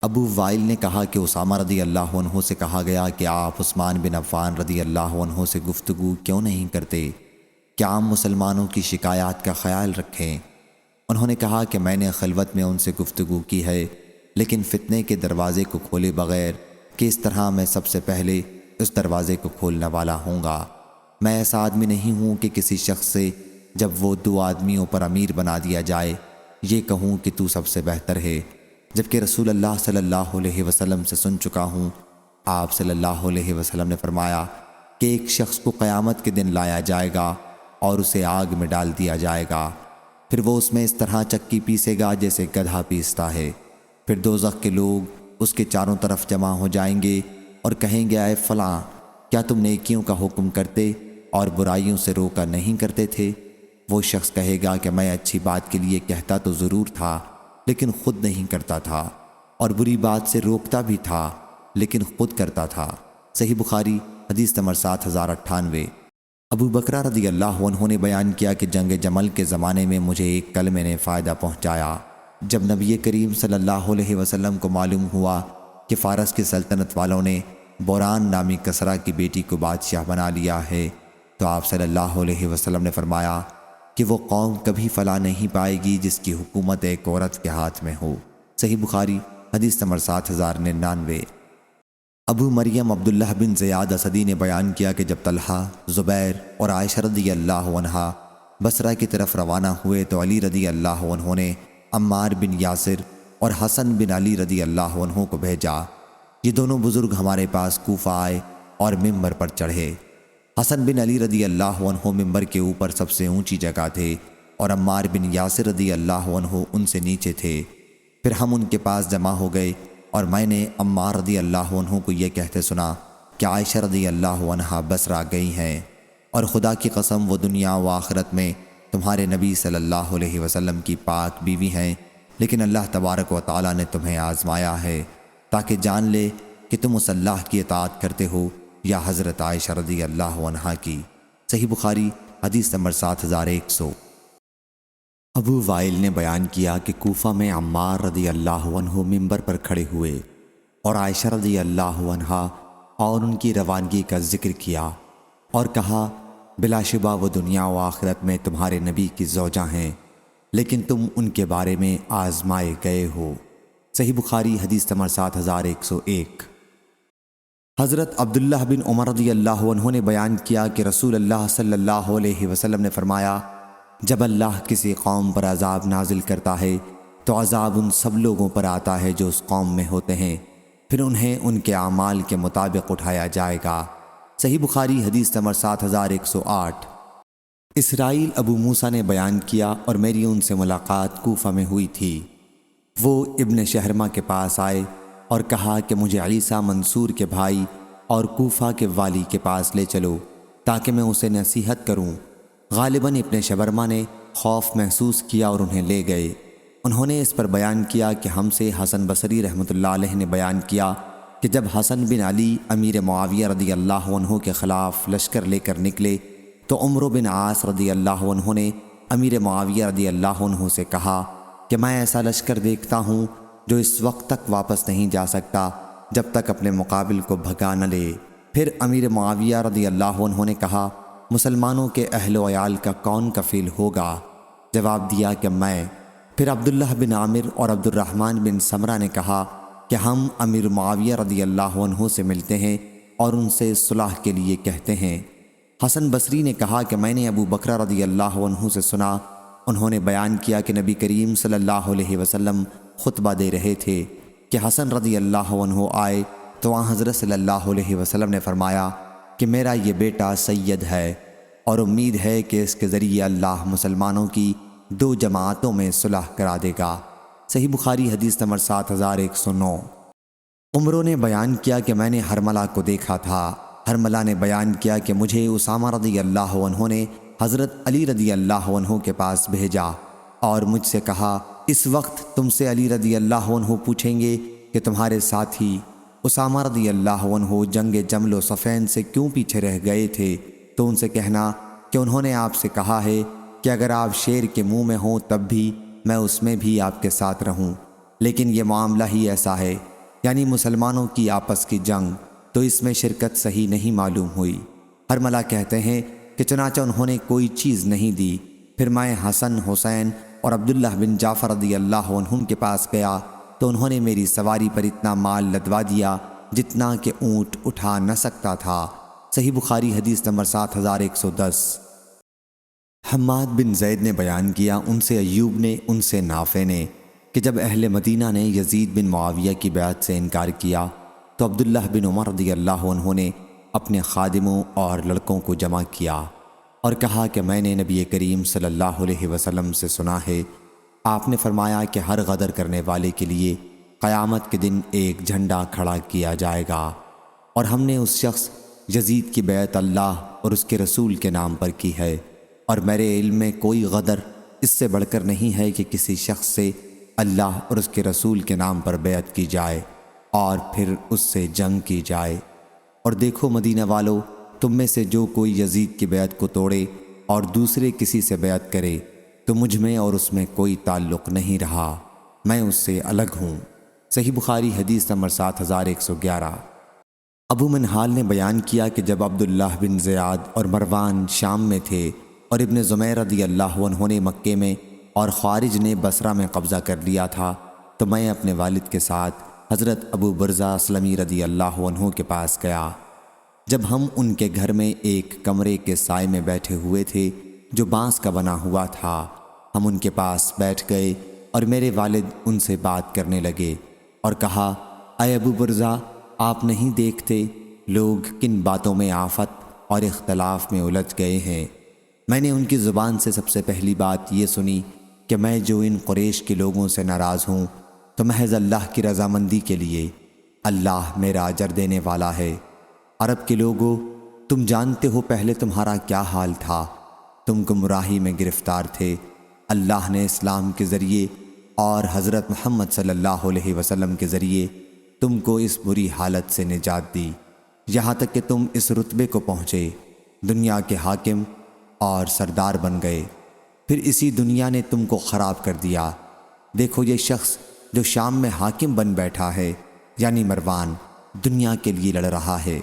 Speaker 2: ابو وائل نے کہا کہ اسامہ رضی اللہ عنہ سے کہا گیا کہ آپ عثمان بن عفان رضی اللہ عنہ سے گفتگو کیوں نہیں کرتے کہ عام مسلمانوں کی شکایات کا خیال رکھیں۔ انہوں نے کہا کہ میں نے خلوت میں ان سے گفتگو کی ہے، لیکن فتنے کے دروازے کو کھولے بغیر کہ اس طرح میں سب سے پہلے اس دروازے کو کھولنے والا ہوں گا۔ میں ایسا آدمی نہیں ہوں کہ کسی شخص سے جب وہ 2 آدمیوں پر امیر بنا دیا جائے یہ کہوں کہ تو سب سے بہتر ہے، جبکہ رسول اللہ صلی اللہ علیہ وسلم سے سن چکا ہوں۔ آپ صلی اللہ علیہ وسلم نے فرمایا کہ ایک شخص کو قیامت کے دن لایا جائے گا اور اسے آگ میں ڈال دیا جائے گا، پھر وہ اس میں اس طرح چکی پیسے گا جیسے گدھا پیستا ہے۔ پھر دوزخ کے لوگ اس کے چاروں طرف جمع ہو جائیں گے اور کہیں گے، اے فلاں، کیا تم نیکیوں کا حکم کرتے اور برائیوں سے روکا نہیں کرتے تھے؟ وہ شخص کہے گا کہ میں اچھی بات کے لیے کہتا تو ضرور تھا لیکن خود نہیں کرتا تھا، اور بری بات سے روکتا بھی تھا لیکن خود کرتا تھا۔ صحیح بخاری حدیث نمبر 7098۔ ابو بکرہ رضی اللہ عنہ نے بیان کیا کہ جنگ جمل کے زمانے میں مجھے ایک کلمے نے فائدہ پہنچایا۔ جب نبی کریم صلی اللہ علیہ وسلم کو معلوم ہوا کہ فارس کی سلطنت والوں نے بوران نامی کسرا کی بیٹی کو بادشاہ بنا لیا ہے، تو آپ صلی اللہ علیہ وسلم نے فرمایا کہ وہ قوم کبھی فلاح نہیں پائے گی جس کی حکومت ایک عورت کے ہاتھ میں ہو۔ صحیح بخاری حدیث نمبر 7099۔ ابو مریم عبداللہ بن زیاد اسدی نے بیان کیا کہ جب طلحہ، زبیر اور عائشہ رضی اللہ عنہا بصرہ کی طرف روانہ ہوئے تو علی رضی اللہ عنہ نے عمار بن یاسر اور حسن بن علی رضی اللہ عنہ کو بھیجا۔ یہ دونوں بزرگ ہمارے پاس کوفہ آئے اور ممبر پر چڑھے۔ حسن بن علی رضی اللہ عنہ ممبر کے اوپر سب سے اونچی جگہ تھے اور عمار بن یاسر رضی اللہ عنہ ان سے نیچے تھے۔ پھر ہم ان کے پاس جمع ہو گئے اور میں نے عمار رضی اللہ عنہ کو یہ کہتے سنا کہ عائشہ رضی اللہ عنہا بصرہ گئی ہیں، اور خدا کی قسم وہ دنیا و آخرت میں تمہارے نبی صلی اللہ علیہ وسلم کی پاک بیوی ہیں، لیکن اللہ تبارک و تعالیٰ نے تمہیں آزمایا ہے تاکہ جان لے کہ تم اس اللہ کی اطاعت کرتے ہو یا حضرت عائشہ رضی اللہ عنہا کی۔ صحیح بخاری حدیث نمبر 7100۔ ابو وائل نے بیان کیا کہ کوفہ میں عمار رضی اللہ عنہ ممبر پر کھڑے ہوئے اور عائشہ رضی اللہ عنہا اور ان کی روانگی کا ذکر کیا اور کہا، بلا شبہ وہ دنیا و آخرت میں تمہارے نبی کی زوجہ ہیں، لیکن تم ان کے بارے میں آزمائے گئے ہو۔ صحیح بخاری حدیث نمبر 7101۔ حضرت عبداللہ بن عمر رضی اللہ عنہ نے بیان کیا کہ رسول اللہ صلی اللہ علیہ وسلم نے فرمایا، جب اللہ کسی قوم پر عذاب نازل کرتا ہے تو عذاب ان سب لوگوں پر آتا ہے جو اس قوم میں ہوتے ہیں، پھر انہیں ان کے اعمال کے مطابق اٹھایا جائے گا۔ صحیح بخاری حدیث نمبر 7108۔ اسرائیل ابو موسیٰ نے بیان کیا اور میری ان سے ملاقات کوفہ میں ہوئی تھی۔ وہ ابن شہرمہ کے پاس آئے اور کہا کہ مجھے عیسیٰ منصور کے بھائی اور کوفہ کے والی کے پاس لے چلو تاکہ میں اسے نصیحت کروں۔ غالباً ابن شبرمہ نے خوف محسوس کیا اور انہیں لے گئے۔ انہوں نے اس پر بیان کیا کہ ہم سے حسن بصری رحمۃ اللہ علیہ نے بیان کیا کہ جب حسن بن علی امیر معاویہ رضی اللہ عنہ کے خلاف لشکر لے کر نکلے تو عمرو بن عاص رضی اللہ عنہ نے امیر معاویہ رضی اللہ عنہ سے کہا کہ میں ایسا لشکر دیکھتا ہوں جو اس وقت تک واپس نہیں جا سکتا جب تک اپنے مقابل کو بھگا نہ لے۔ پھر امیر معاویہ رضی اللہ عنہ نے کہا، مسلمانوں کے اہل و عیال کا کون کفیل ہوگا؟ جواب دیا کہ میں۔ پھر عبداللہ بن عامر اور عبد الرحمن بن سمرہ نے کہا کہ ہم امیر معاویہ رضی اللہ عنہ سے ملتے ہیں اور ان سے صلح کے لیے کہتے ہیں۔ حسن بصری نے کہا کہ میں نے ابو بکرہ رضی اللہ عنہ سے سنا، انہوں نے بیان کیا کہ نبی کریم صلی اللہ علیہ وسلم خطبہ دے رہے تھے کہ حسن رضی اللہ عنہ آئے تو وہاں حضرت صلی اللہ علیہ وسلم نے فرمایا کہ میرا یہ بیٹا سید ہے اور امید ہے کہ اس کے ذریعے اللہ مسلمانوں کی 2 جماعتوں میں صلح کرا دے گا۔ صحیح بخاری حدیث نمبر 7109۔ عمرو نے بیان کیا کہ میں نے حرملہ کو دیکھا تھا۔ حرملہ نے بیان کیا کہ مجھے اسامہ رضی اللہ عنہ نے حضرت علی رضی اللہ عنہ کے پاس بھیجا اور مجھ سے کہا، اس وقت تم سے علی رضی اللہ عنہ پوچھیں گے کہ تمہارے ساتھی اسامہ رضی اللہ عنہ جنگ جمل و صفین سے کیوں پیچھے رہ گئے تھے، تو ان سے کہنا کہ انہوں نے آپ سے کہا ہے کہ اگر آپ شیر کے منہ میں ہوں تب بھی میں اس میں بھی آپ کے ساتھ رہوں، لیکن یہ معاملہ ہی ایسا ہے، یعنی مسلمانوں کی آپس کی جنگ، تو اس میں شرکت صحیح نہیں معلوم ہوئی۔ حرملہ کہتے ہیں کہ چنانچہ انہوں نے کوئی چیز نہیں دی۔ پھر میں حسن، حسین اور عبداللہ بن جعفر رضی اللہ عنہم کے پاس گیا تو انہوں نے میری سواری پر اتنا مال لدوا دیا جتنا کہ اونٹ اٹھا نہ سکتا تھا۔ صحیح بخاری حدیث نمبر 7110۔
Speaker 1: حماد بن زید نے بیان کیا، ان سے ایوب نے، ان سے نافع نے، کہ جب اہل مدینہ نے یزید بن معاویہ کی بیعت سے انکار کیا تو عبداللہ بن عمر رضی اللہ عنہ نے اپنے خادموں اور لڑکوں کو جمع کیا اور کہا کہ میں نے نبی کریم صلی اللہ علیہ وسلم سے سنا ہے، آپ نے فرمایا کہ ہر غدر کرنے والے کے لیے قیامت کے دن ایک جھنڈا کھڑا کیا جائے گا، اور ہم نے اس شخص یزید کی بیعت اللہ اور اس کے رسول کے نام پر کی ہے، اور میرے علم میں کوئی غدر اس سے بڑھ کر نہیں ہے کہ کسی شخص سے اللہ اور اس کے رسول کے نام پر بیعت کی جائے اور پھر اس سے جنگ کی جائے۔ اور دیکھو مدینہ والو، تم میں سے جو کوئی یزید کی بیعت کو توڑے اور دوسرے کسی سے بیعت کرے تو مجھ میں اور اس میں کوئی تعلق نہیں رہا، میں اس سے الگ ہوں۔ صحیح بخاری حدیث نمبر 7111۔ ابو منہال نے بیان کیا کہ جب عبداللہ بن زیاد اور مروان شام میں تھے اور ابن زمیر رضی اللہ عنہ نے مکے میں اور خوارج نے بصرہ میں قبضہ کر لیا تھا تو میں اپنے والد کے ساتھ حضرت ابو برزہ اسلمی رضی اللہ عنہ کے پاس گیا۔ جب ہم ان کے گھر میں ایک کمرے کے سائے میں بیٹھے ہوئے تھے جو بانس کا بنا ہوا تھا، ہم ان کے پاس بیٹھ گئے اور میرے والد ان سے بات کرنے لگے اور کہا، اے ابو برزہ، آپ نہیں دیکھتے لوگ کن باتوں میں آفت اور اختلاف میں الجھ گئے ہیں؟ میں نے ان کی زبان سے سب سے پہلی بات یہ سنی کہ میں جو ان قریش کے لوگوں سے ناراض ہوں تو محض اللہ کی رضامندی کے لیے، اللہ میرا اجر دینے والا ہے۔ عرب کے لوگوں، تم جانتے ہو پہلے تمہارا کیا حال تھا، تم گمراہی میں گرفتار تھے، اللہ نے اسلام کے ذریعے اور حضرت محمد صلی اللہ علیہ وسلم کے ذریعے تم کو اس بری حالت سے نجات دی، یہاں تک کہ تم اس رتبے کو پہنچے، دنیا کے حاکم اور سردار بن گئے، پھر اسی دنیا نے تم کو خراب کر دیا۔ دیکھو یہ شخص جو شام میں حاکم بن بیٹھا ہے، یعنی مروان، دنیا کے لیے لڑ رہا ہے۔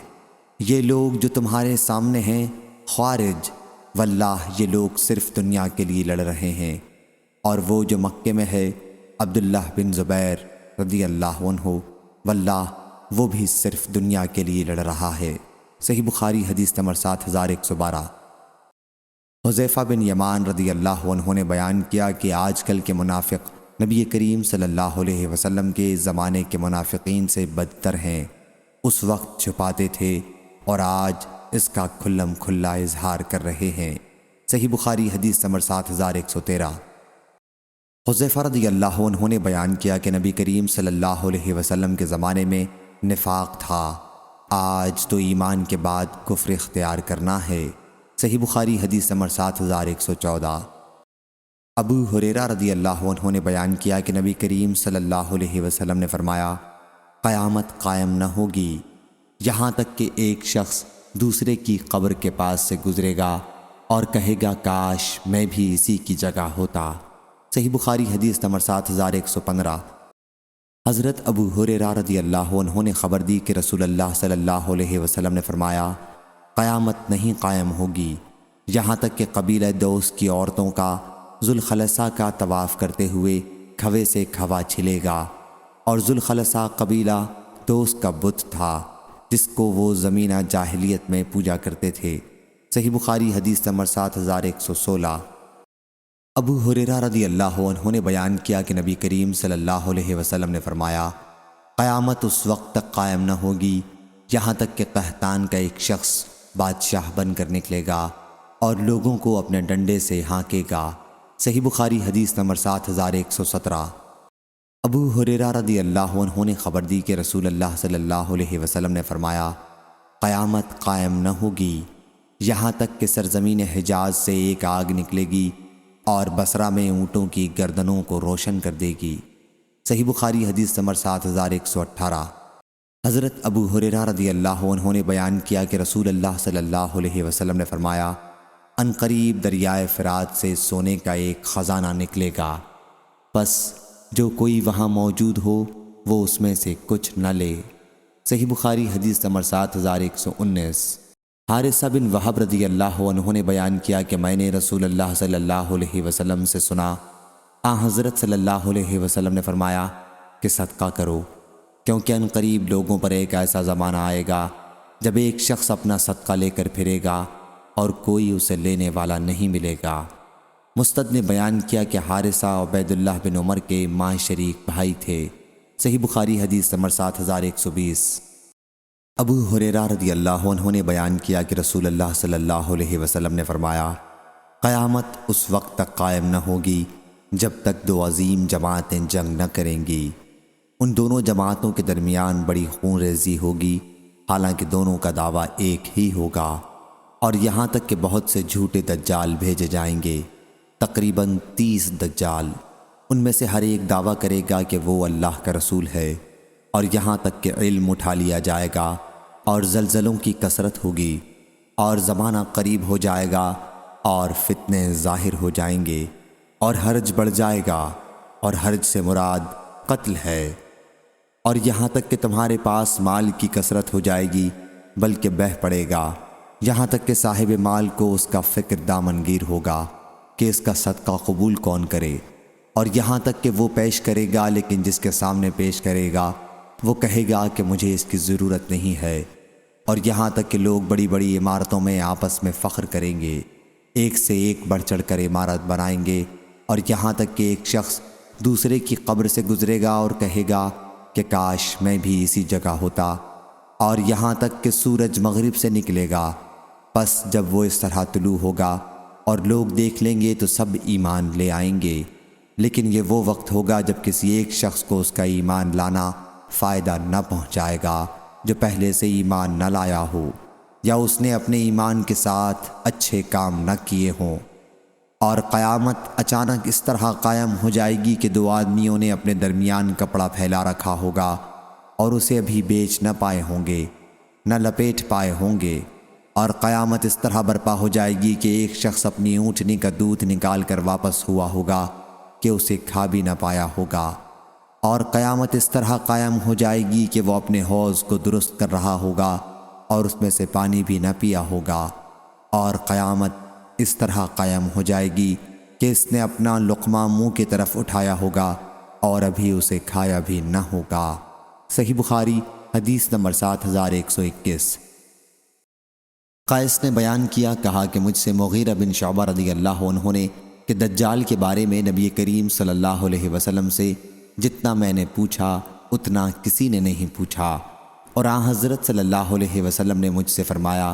Speaker 1: یہ لوگ جو تمہارے سامنے ہیں خوارج، واللہ یہ لوگ صرف دنیا کے لیے لڑ رہے ہیں، اور وہ جو مکے میں ہے عبداللہ بن زبیر رضی اللہ عنہ، واللہ وہ بھی صرف دنیا کے لیے لڑ رہا ہے۔ صحیح بخاری حدیث نمبر 7112۔ حذیفہ بن یمان رضی اللہ عنہ نے بیان کیا کہ آج کل کے منافق نبی کریم صلی اللہ علیہ وسلم کے زمانے کے منافقین سے بدتر ہیں، اس وقت چھپاتے تھے اور آج اس کا کھلم کھلا اظہار کر رہے ہیں۔ صحیح بخاری حدیث نمبر 7113۔ حذیفہ رضی اللہ عنہ نے بیان کیا کہ نبی کریم صلی اللہ علیہ وسلم کے زمانے میں نفاق تھا، آج تو ایمان کے بعد کفر اختیار کرنا ہے۔ صحیح بخاری حدیث نمبر 7114۔ ابو ہریرہ رضی اللہ عنہ نے بیان کیا کہ نبی کریم صلی اللہ علیہ وسلم نے فرمایا، قیامت قائم نہ ہوگی یہاں تک کہ ایک شخص دوسرے کی قبر کے پاس سے گزرے گا اور کہے گا کاش میں بھی اسی کی جگہ ہوتا۔ صحیح بخاری حدیث نمبر 7115۔ حضرت ابو ہریرہ رضی اللہ عنہ نے خبر دی کہ رسول اللہ صلی اللہ علیہ وسلم نے فرمایا، قیامت نہیں قائم ہوگی یہاں تک کہ قبیلہ دوس کی عورتوں کا ذوالخلصہ کا طواف کرتے ہوئے کھوے سے کھوا چھلے گا، اور ذوالخلصہ قبیلہ دوس کا بت تھا جس کو وہ زمینہ جاہلیت میں پوجا کرتے تھے۔ صحیح بخاری حدیث نمبر 7116۔ ابو ہریرہ رضی اللہ عنہ نے بیان کیا کہ نبی کریم صلی اللہ علیہ وسلم نے فرمایا، قیامت اس وقت تک قائم نہ ہوگی یہاں تک کہ قحطان کا ایک شخص بادشاہ بن کر نکلے گا اور لوگوں کو اپنے ڈنڈے سے ہانکے گا۔ صحیح بخاری حدیث نمبر 7117۔ ابو ہریرہ رضی اللہ عنہ نے خبر دی کہ رسول اللہ صلی اللہ علیہ وسلم نے فرمایا، قیامت قائم نہ ہوگی یہاں تک کہ سرزمین حجاز سے ایک آگ نکلے گی اور بصرہ میں اونٹوں کی گردنوں کو روشن کر دے گی۔ صحیح بخاری حدیث نمبر 7118۔ حضرت ابو ہریرہ رضی اللہ عنہ نے بیان کیا کہ رسول اللہ صلی اللہ علیہ وسلم نے فرمایا، ان قریب دریائے فرات سے سونے کا ایک خزانہ نکلے گا، پس جو کوئی وہاں موجود ہو وہ اس میں سے کچھ نہ لے۔ صحیح بخاری حدیث نمبر 7119۔ حارثہ بن وہب رضی اللہ عنہ نے بیان کیا کہ میں نے رسول اللہ صلی اللہ علیہ وسلم سے سنا، حضرت صلی اللہ علیہ وسلم نے فرمایا کہ صدقہ کرو، کیونکہ ان قریب لوگوں پر ایک ایسا زمانہ آئے گا جب ایک شخص اپنا صدقہ لے کر پھرے گا
Speaker 2: اور کوئی اسے لینے والا نہیں ملے گا۔ مستد نے بیان کیا کہ حارثہ عبید اللہ بن عمر کے ماں شریک بھائی تھے۔ صحیح بخاری حدیث نمبر 7120۔ ابو ہریرہ رضی اللہ عنہ نے بیان کیا کہ رسول اللہ صلی اللہ علیہ وسلم نے فرمایا، قیامت اس وقت تک قائم نہ ہوگی جب تک دو عظیم جماعتیں جنگ نہ کریں گی۔ ان دونوں جماعتوں کے درمیان بڑی خون ریزی ہوگی، حالانکہ دونوں کا دعویٰ ایک ہی ہوگا، اور یہاں تک کہ بہت سے جھوٹے دجال بھیجے جائیں گے، تقریباً 30 دجال۔ ان میں سے ہر ایک دعویٰ کرے گا کہ وہ اللہ کا رسول ہے، اور یہاں تک کہ علم اٹھا لیا جائے گا، اور زلزلوں کی کثرت ہوگی، اور زمانہ قریب ہو جائے گا، اور فتنے ظاہر ہو جائیں گے، اور حرج بڑھ جائے گا، اور حرج سے مراد قتل ہے، اور یہاں تک کہ تمہارے پاس مال کی کثرت ہو جائے گی بلکہ بہہ پڑے گا، یہاں تک کہ صاحب مال کو اس کا فکر دامنگیر ہوگا کہ اس کا صدقہ قبول کون کرے، اور یہاں تک کہ وہ پیش کرے گا لیکن جس کے سامنے پیش کرے گا وہ کہے گا کہ مجھے اس کی ضرورت نہیں ہے، اور یہاں تک کہ لوگ بڑی بڑی عمارتوں میں آپس میں فخر کریں گے، ایک سے ایک بڑھ چڑھ کر عمارت بنائیں گے، اور یہاں تک کہ ایک شخص دوسرے کی قبر سے گزرے گا اور کہے گا کہ کاش میں بھی اسی جگہ ہوتا، اور یہاں تک کہ سورج مغرب سے نکلے گا، پس جب وہ اس طرح طلوع ہوگا اور لوگ دیکھ لیں گے تو سب ایمان لے آئیں گے، لیکن یہ وہ وقت ہوگا جب کسی ایک شخص کو اس کا ایمان لانا فائدہ نہ پہنچائے گا جو پہلے سے ایمان نہ لایا ہو، یا اس نے اپنے ایمان کے ساتھ اچھے کام نہ کیے ہوں۔ اور قیامت اچانک اس طرح قائم ہو جائے گی کہ دو آدمیوں نے اپنے درمیان کپڑا پھیلا رکھا ہوگا اور اسے ابھی بیچ نہ پائے ہوں گے، نہ لپیٹ پائے ہوں گے، اور قیامت اس طرح برپا ہو جائے گی کہ ایک شخص اپنی اونٹنی کا دودھ نکال کر واپس ہوا ہوگا کہ اسے کھا بھی نہ پایا ہوگا، اور قیامت اس طرح قائم ہو جائے گی کہ وہ اپنے حوض کو درست کر رہا ہوگا اور اس میں سے پانی بھی نہ پیا ہوگا، اور قیامت اس طرح قائم ہو جائے گی کہ اس نے اپنا لقمہ منہ کی طرف اٹھایا ہوگا اور ابھی اسے کھایا بھی نہ ہوگا۔ صحیح بخاری حدیث نمبر 7121۔ قیس نے بیان کیا، کہا کہ مجھ سے مغیرہ بن شعبہ رضی اللہ عنہ نے کہ دجال کے بارے میں نبی کریم صلی اللہ علیہ وسلم سے جتنا میں نے پوچھا اتنا کسی نے نہیں پوچھا، اور آن حضرت صلی اللہ علیہ وسلم نے مجھ سے فرمایا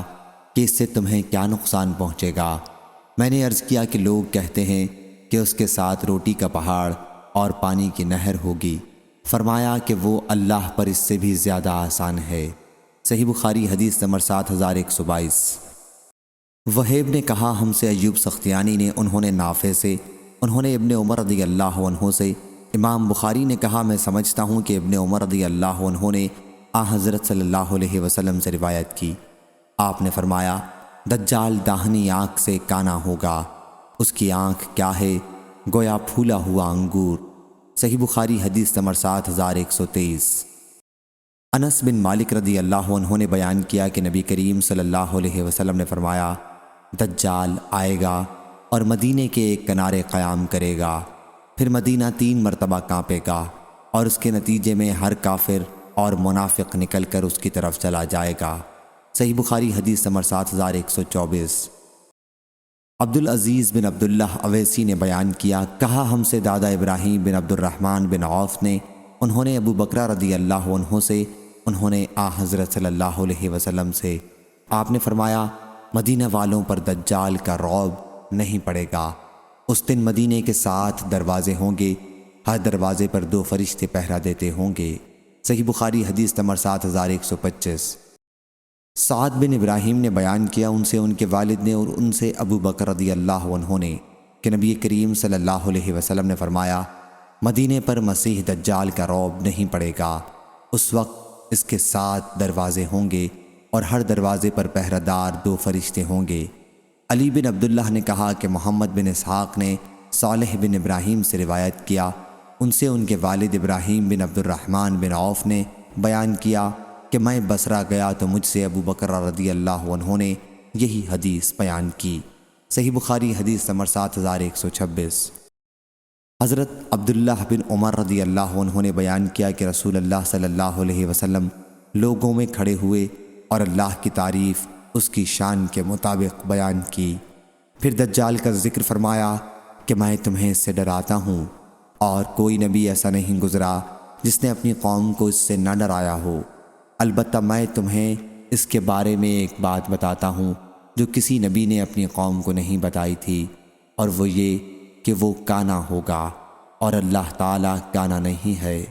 Speaker 2: کہ اس سے تمہیں کیا نقصان پہنچے گا؟ میں نے عرض کیا کہ لوگ کہتے ہیں کہ اس کے ساتھ روٹی کا پہاڑ اور پانی کی نہر ہوگی۔ فرمایا کہ وہ اللہ پر اس سے بھی زیادہ آسان ہے۔ صحیح بخاری حدیث نمبر 7122۔ وہیب نے کہا، ہم سے ایوب سختیانی نے، انہوں نے نافع سے، انہوں نے ابن عمر رضی اللہ عنہ سے۔ امام بخاری نے کہا، میں سمجھتا ہوں کہ ابن عمر رضی اللہ عنہ نے حضرت صلی اللہ علیہ وسلم سے روایت کی۔ آپ نے فرمایا، دجال داہنی آنکھ سے کانا ہوگا، اس کی آنکھ کیا ہے؟ گویا پھولا ہوا انگور۔ صحیح بخاری حدیث نمبر 7123۔ انس بن مالک رضی اللہ عنہ نے بیان کیا کہ نبی کریم صلی اللہ علیہ وسلم نے فرمایا، دجال آئے گا اور مدینے کے ایک کنارے قیام کرے گا، پھر مدینہ 3 مرتبہ کانپے گا، اور اس کے نتیجے میں ہر کافر اور منافق نکل کر اس کی طرف چلا جائے گا۔ صحیح بخاری حدیث نمبر 7124۔ عبدالعزیز بن عبداللہ اویسی نے بیان کیا، کہا ہم سے دادا ابراہیم بن عبد الرحمن بن عوف نے، انہوں نے ابو بکرہ رضی اللہ عنہ سے، انہوں نے حضرت صلی اللہ علیہ وسلم سے، آپ نے فرمایا، مدینہ والوں پر دجال کا رعب نہیں پڑے گا۔ اس دن مدینے کے 7 دروازے ہوں گے، ہر دروازے پر 2 فرشتے پہرا دیتے ہوں گے۔ صحیح بخاری حدیث نمبر 7125۔ سعد بن ابراہیم نے بیان کیا، ان سے ان کے والد نے اور ان سے ابو بکر رضی اللہ عنہ نے، کہ نبی کریم صلی اللہ علیہ وسلم نے فرمایا، مدینے پر مسیح دجال کا رعب نہیں پڑے گا۔ اس وقت اس کے 7 دروازے ہوں گے اور ہر دروازے پر پہرہ دار 2 فرشتے ہوں گے۔ علی بن عبداللہ نے کہا کہ محمد بن اسحاق نے صالح بن ابراہیم سے روایت کیا، ان سے ان کے والد ابراہیم بن عبد الرحمن بن عوف نے بیان کیا کہ میں بصرہ گیا تو مجھ سے ابو بکر رضی اللہ عنہ نے یہی حدیث بیان کی۔ صحیح بخاری حدیث نمبر 7126۔ حضرت عبداللہ بن عمر رضی اللہ عنہ نے بیان کیا کہ رسول اللہ صلی اللہ علیہ وسلم لوگوں میں کھڑے ہوئے اور اللہ کی تعریف اس کی شان کے مطابق بیان کی۔ پھر دجال کا ذکر فرمایا کہ میں تمہیں اس سے ڈراتا ہوں، اور کوئی نبی ایسا نہیں گزرا جس نے اپنی قوم کو اس سے نہ ڈرایا ہو۔ البتہ میں تمہیں اس کے بارے میں ایک بات بتاتا ہوں جو کسی نبی نے اپنی قوم کو نہیں بتائی تھی، اور وہ یہ کہ وہ کانا ہوگا اور اللہ تعالیٰ کانا نہیں ہے۔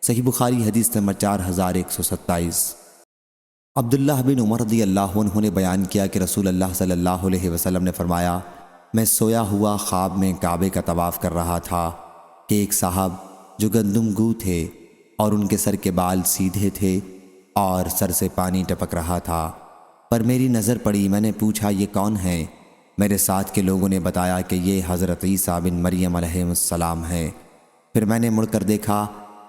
Speaker 2: صحیح بخاری حدیث نمبر 4127۔ عبداللہ بن عمر رضی اللہ عنہ نے بیان کیا کہ رسول اللہ صلی اللہ علیہ وسلم نے فرمایا، میں سویا ہوا خواب میں کعبے کا طواف کر رہا تھا کہ ایک صاحب جو گندم گو تھے اور ان کے سر کے بال سیدھے تھے اور سر سے پانی ٹپک رہا تھا، پر میری نظر پڑی۔ میں نے پوچھا یہ کون ہے؟ میرے ساتھ کے لوگوں نے بتایا کہ یہ حضرت عیسیٰ بن مریم علیہ السلام ہے۔ پھر میں نے مڑ کر دیکھا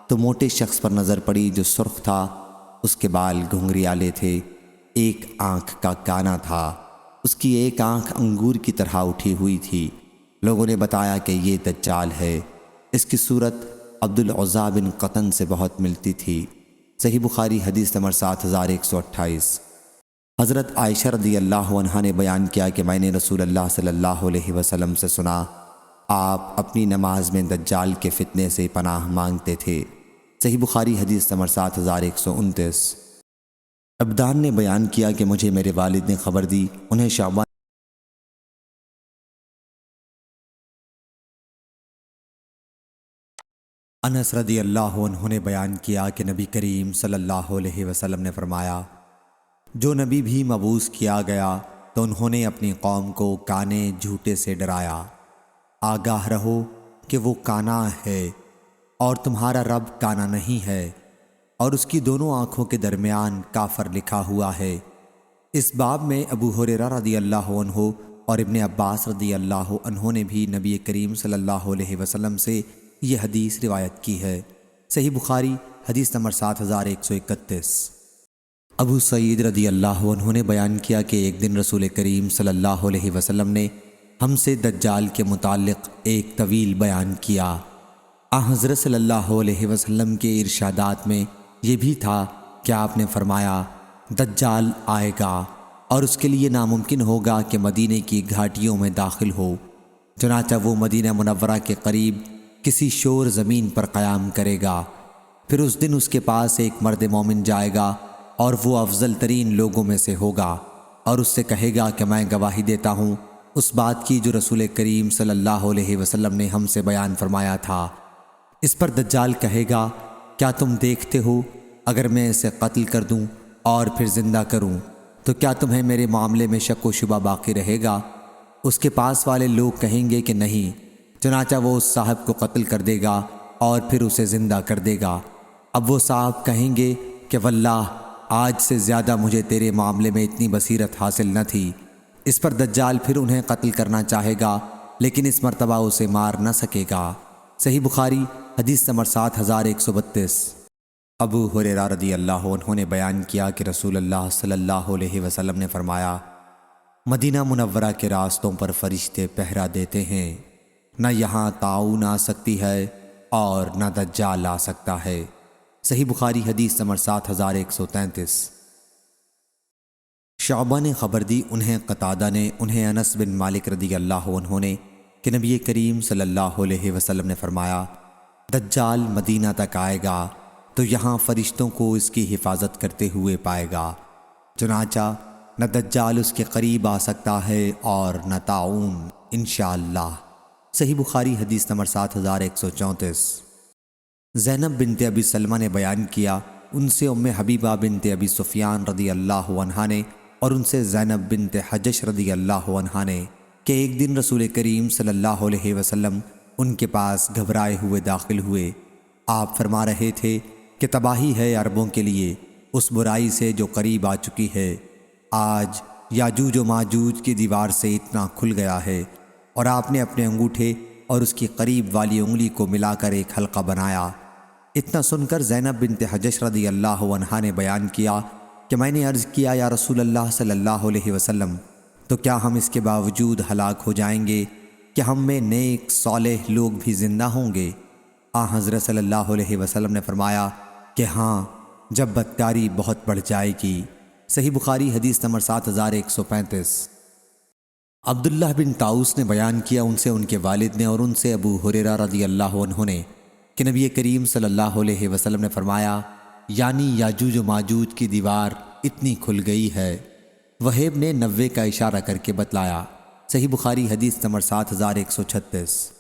Speaker 2: تو موٹے شخص پر نظر پڑی جو سرخ تھا، اس کے بال گھنگریالے تھے، ایک آنکھ کا کانا تھا، اس کی ایک آنکھ انگور کی طرح اٹھی ہوئی تھی۔ لوگوں نے بتایا کہ یہ دجال ہے۔ اس کی صورت عبدالعزیٰ بن قطن سے بہت ملتی تھی۔ صحیح بخاری حدیث نمبر 7128۔ حضرت عائشہ رضی اللہ عنہا نے بیان کیا کہ میں نے رسول اللہ صلی اللہ علیہ وسلم سے سنا، آپ اپنی نماز میں دجال کے فتنے سے پناہ مانگتے تھے۔ صحیح بخاری حدیث نمبر 7129۔ عبدان نے بیان کیا کہ مجھے میرے والد نے خبر دی، انہیں شعبان
Speaker 1: انس رضی اللہ عنہ نے بیان کیا کہ نبی کریم صلی اللہ علیہ وسلم نے فرمایا، جو نبی بھی مبعوث کیا گیا تو انہوں نے اپنی قوم کو کانے جھوٹے سے ڈرایا۔ آگاہ رہو کہ وہ کانا ہے اور تمہارا رب کانا نہیں ہے، اور اس کی دونوں آنکھوں کے درمیان کافر لکھا ہوا ہے۔ اس باب میں ابو ہریرہ رضی اللہ عنہ اور ابن عباس رضی اللہ عنہ نے بھی نبی کریم صلی اللہ علیہ وسلم سے یہ حدیث روایت کی ہے۔ صحیح بخاری حدیث نمبر 7131۔ ابو سعید رضی اللہ عنہ نے بیان کیا کہ ایک دن رسول کریم صلی اللہ علیہ وسلم نے ہم سے دجال کے متعلق ایک طویل بیان کیا۔ حضرت صلی اللہ علیہ وسلم کے ارشادات میں یہ بھی تھا کہ آپ نے فرمایا، دجال آئے گا اور اس کے لیے ناممکن ہوگا کہ مدینے کی گھاٹیوں میں داخل ہو، چنانچہ وہ مدینہ منورہ کے قریب کسی شور زمین پر قیام کرے گا۔ پھر اس دن اس کے پاس ایک مرد مومن جائے گا اور وہ افضل ترین لوگوں میں سے ہوگا، اور اس سے کہے گا کہ میں گواہی دیتا ہوں اس بات کی جو رسول کریم صلی اللہ علیہ وسلم نے ہم سے بیان فرمایا تھا۔ اس پر دجال کہے گا، کیا تم دیکھتے ہو اگر میں اسے قتل کر دوں اور پھر زندہ کروں تو کیا تمہیں میرے معاملے میں شک و شبہ باقی رہے گا؟ اس کے پاس والے لوگ کہیں گے کہ نہیں، چنانچہ وہ اس صاحب کو قتل کر دے گا اور پھر اسے زندہ کر دے گا۔ اب وہ صاحب کہیں گے کہ واللہ آج سے زیادہ مجھے تیرے معاملے میں اتنی بصیرت حاصل نہ تھی۔ اس پر دجال پھر انہیں قتل کرنا چاہے گا، لیکن اس مرتبہ اسے مار نہ سکے گا۔ صحیح بخاری حدیث نمبر 7132۔ ابو ہریرہ رضی اللہ عنہ نے بیان کیا کہ رسول اللہ صلی اللہ علیہ وسلم نے فرمایا، مدینہ منورہ کے راستوں پر فرشتے پہرا دیتے ہیں، نہ یہاں طاعون آ سکتی ہے اور نہ دجال آ سکتا ہے۔ صحیح بخاری حدیث نمبر 7133۔ شعبہ نے خبر دی، انہیں قتادہ نے، انہیں انس بن مالک رضی اللہ عنہ نے کہ نبی کریم صلی اللہ علیہ وسلم نے فرمایا، دجال مدینہ تک آئے گا تو یہاں فرشتوں کو اس کی حفاظت کرتے ہوئے پائے گا، چنانچہ نہ دجال اس کے قریب آ سکتا ہے اور نہ طاعون انشاءاللہ۔ صحیح بخاری حدیث نمبر 7134۔ زینب بنت ابی سلمہ نے بیان کیا، ان سے ام حبیبہ بنت ابی سفیان رضی اللہ عنہا نے اور ان سے زینب بنت حجش رضی اللہ عنہا نے کہ ایک دن رسول کریم صلی اللہ علیہ وسلم ان کے پاس گھبرائے ہوئے داخل ہوئے۔ آپ فرما رہے تھے کہ تباہی ہے عربوں کے لیے اس برائی سے جو قریب آ چکی ہے۔ آج یاجوج و ماجوج کی دیوار سے اتنا کھل گیا ہے، اور آپ نے اپنے انگوٹھے اور اس کی قریب والی انگلی کو ملا کر ایک حلقہ بنایا۔ اتنا سن کر زینب بنت حجش رضی اللہ عنہا نے بیان کیا کہ میں نے عرض کیا، یا رسول اللہ صلی اللہ علیہ وسلم، تو کیا ہم اس کے باوجود ہلاک ہو جائیں گے کہ ہم میں نیک صالح لوگ بھی زندہ ہوں گے؟ حضرت صلی اللہ علیہ وسلم نے فرمایا کہ ہاں، جب بدکاری بہت بڑھ جائے گی۔ صحیح بخاری حدیث نمبر 7135۔ عبداللہ بن طاؤس نے بیان کیا ان سے ان کے والد نے اور ان سے ابو ہریرہ رضی اللہ عنہ نے کہ نبی کریم صلی اللہ علیہ وسلم نے فرمایا، یعنی یاجوج و ماجوج کی دیوار اتنی کھل گئی ہے۔ وہیب نے 90 کا اشارہ کر کے بتلایا۔ صحیح بخاری حدیث نمبر 7136۔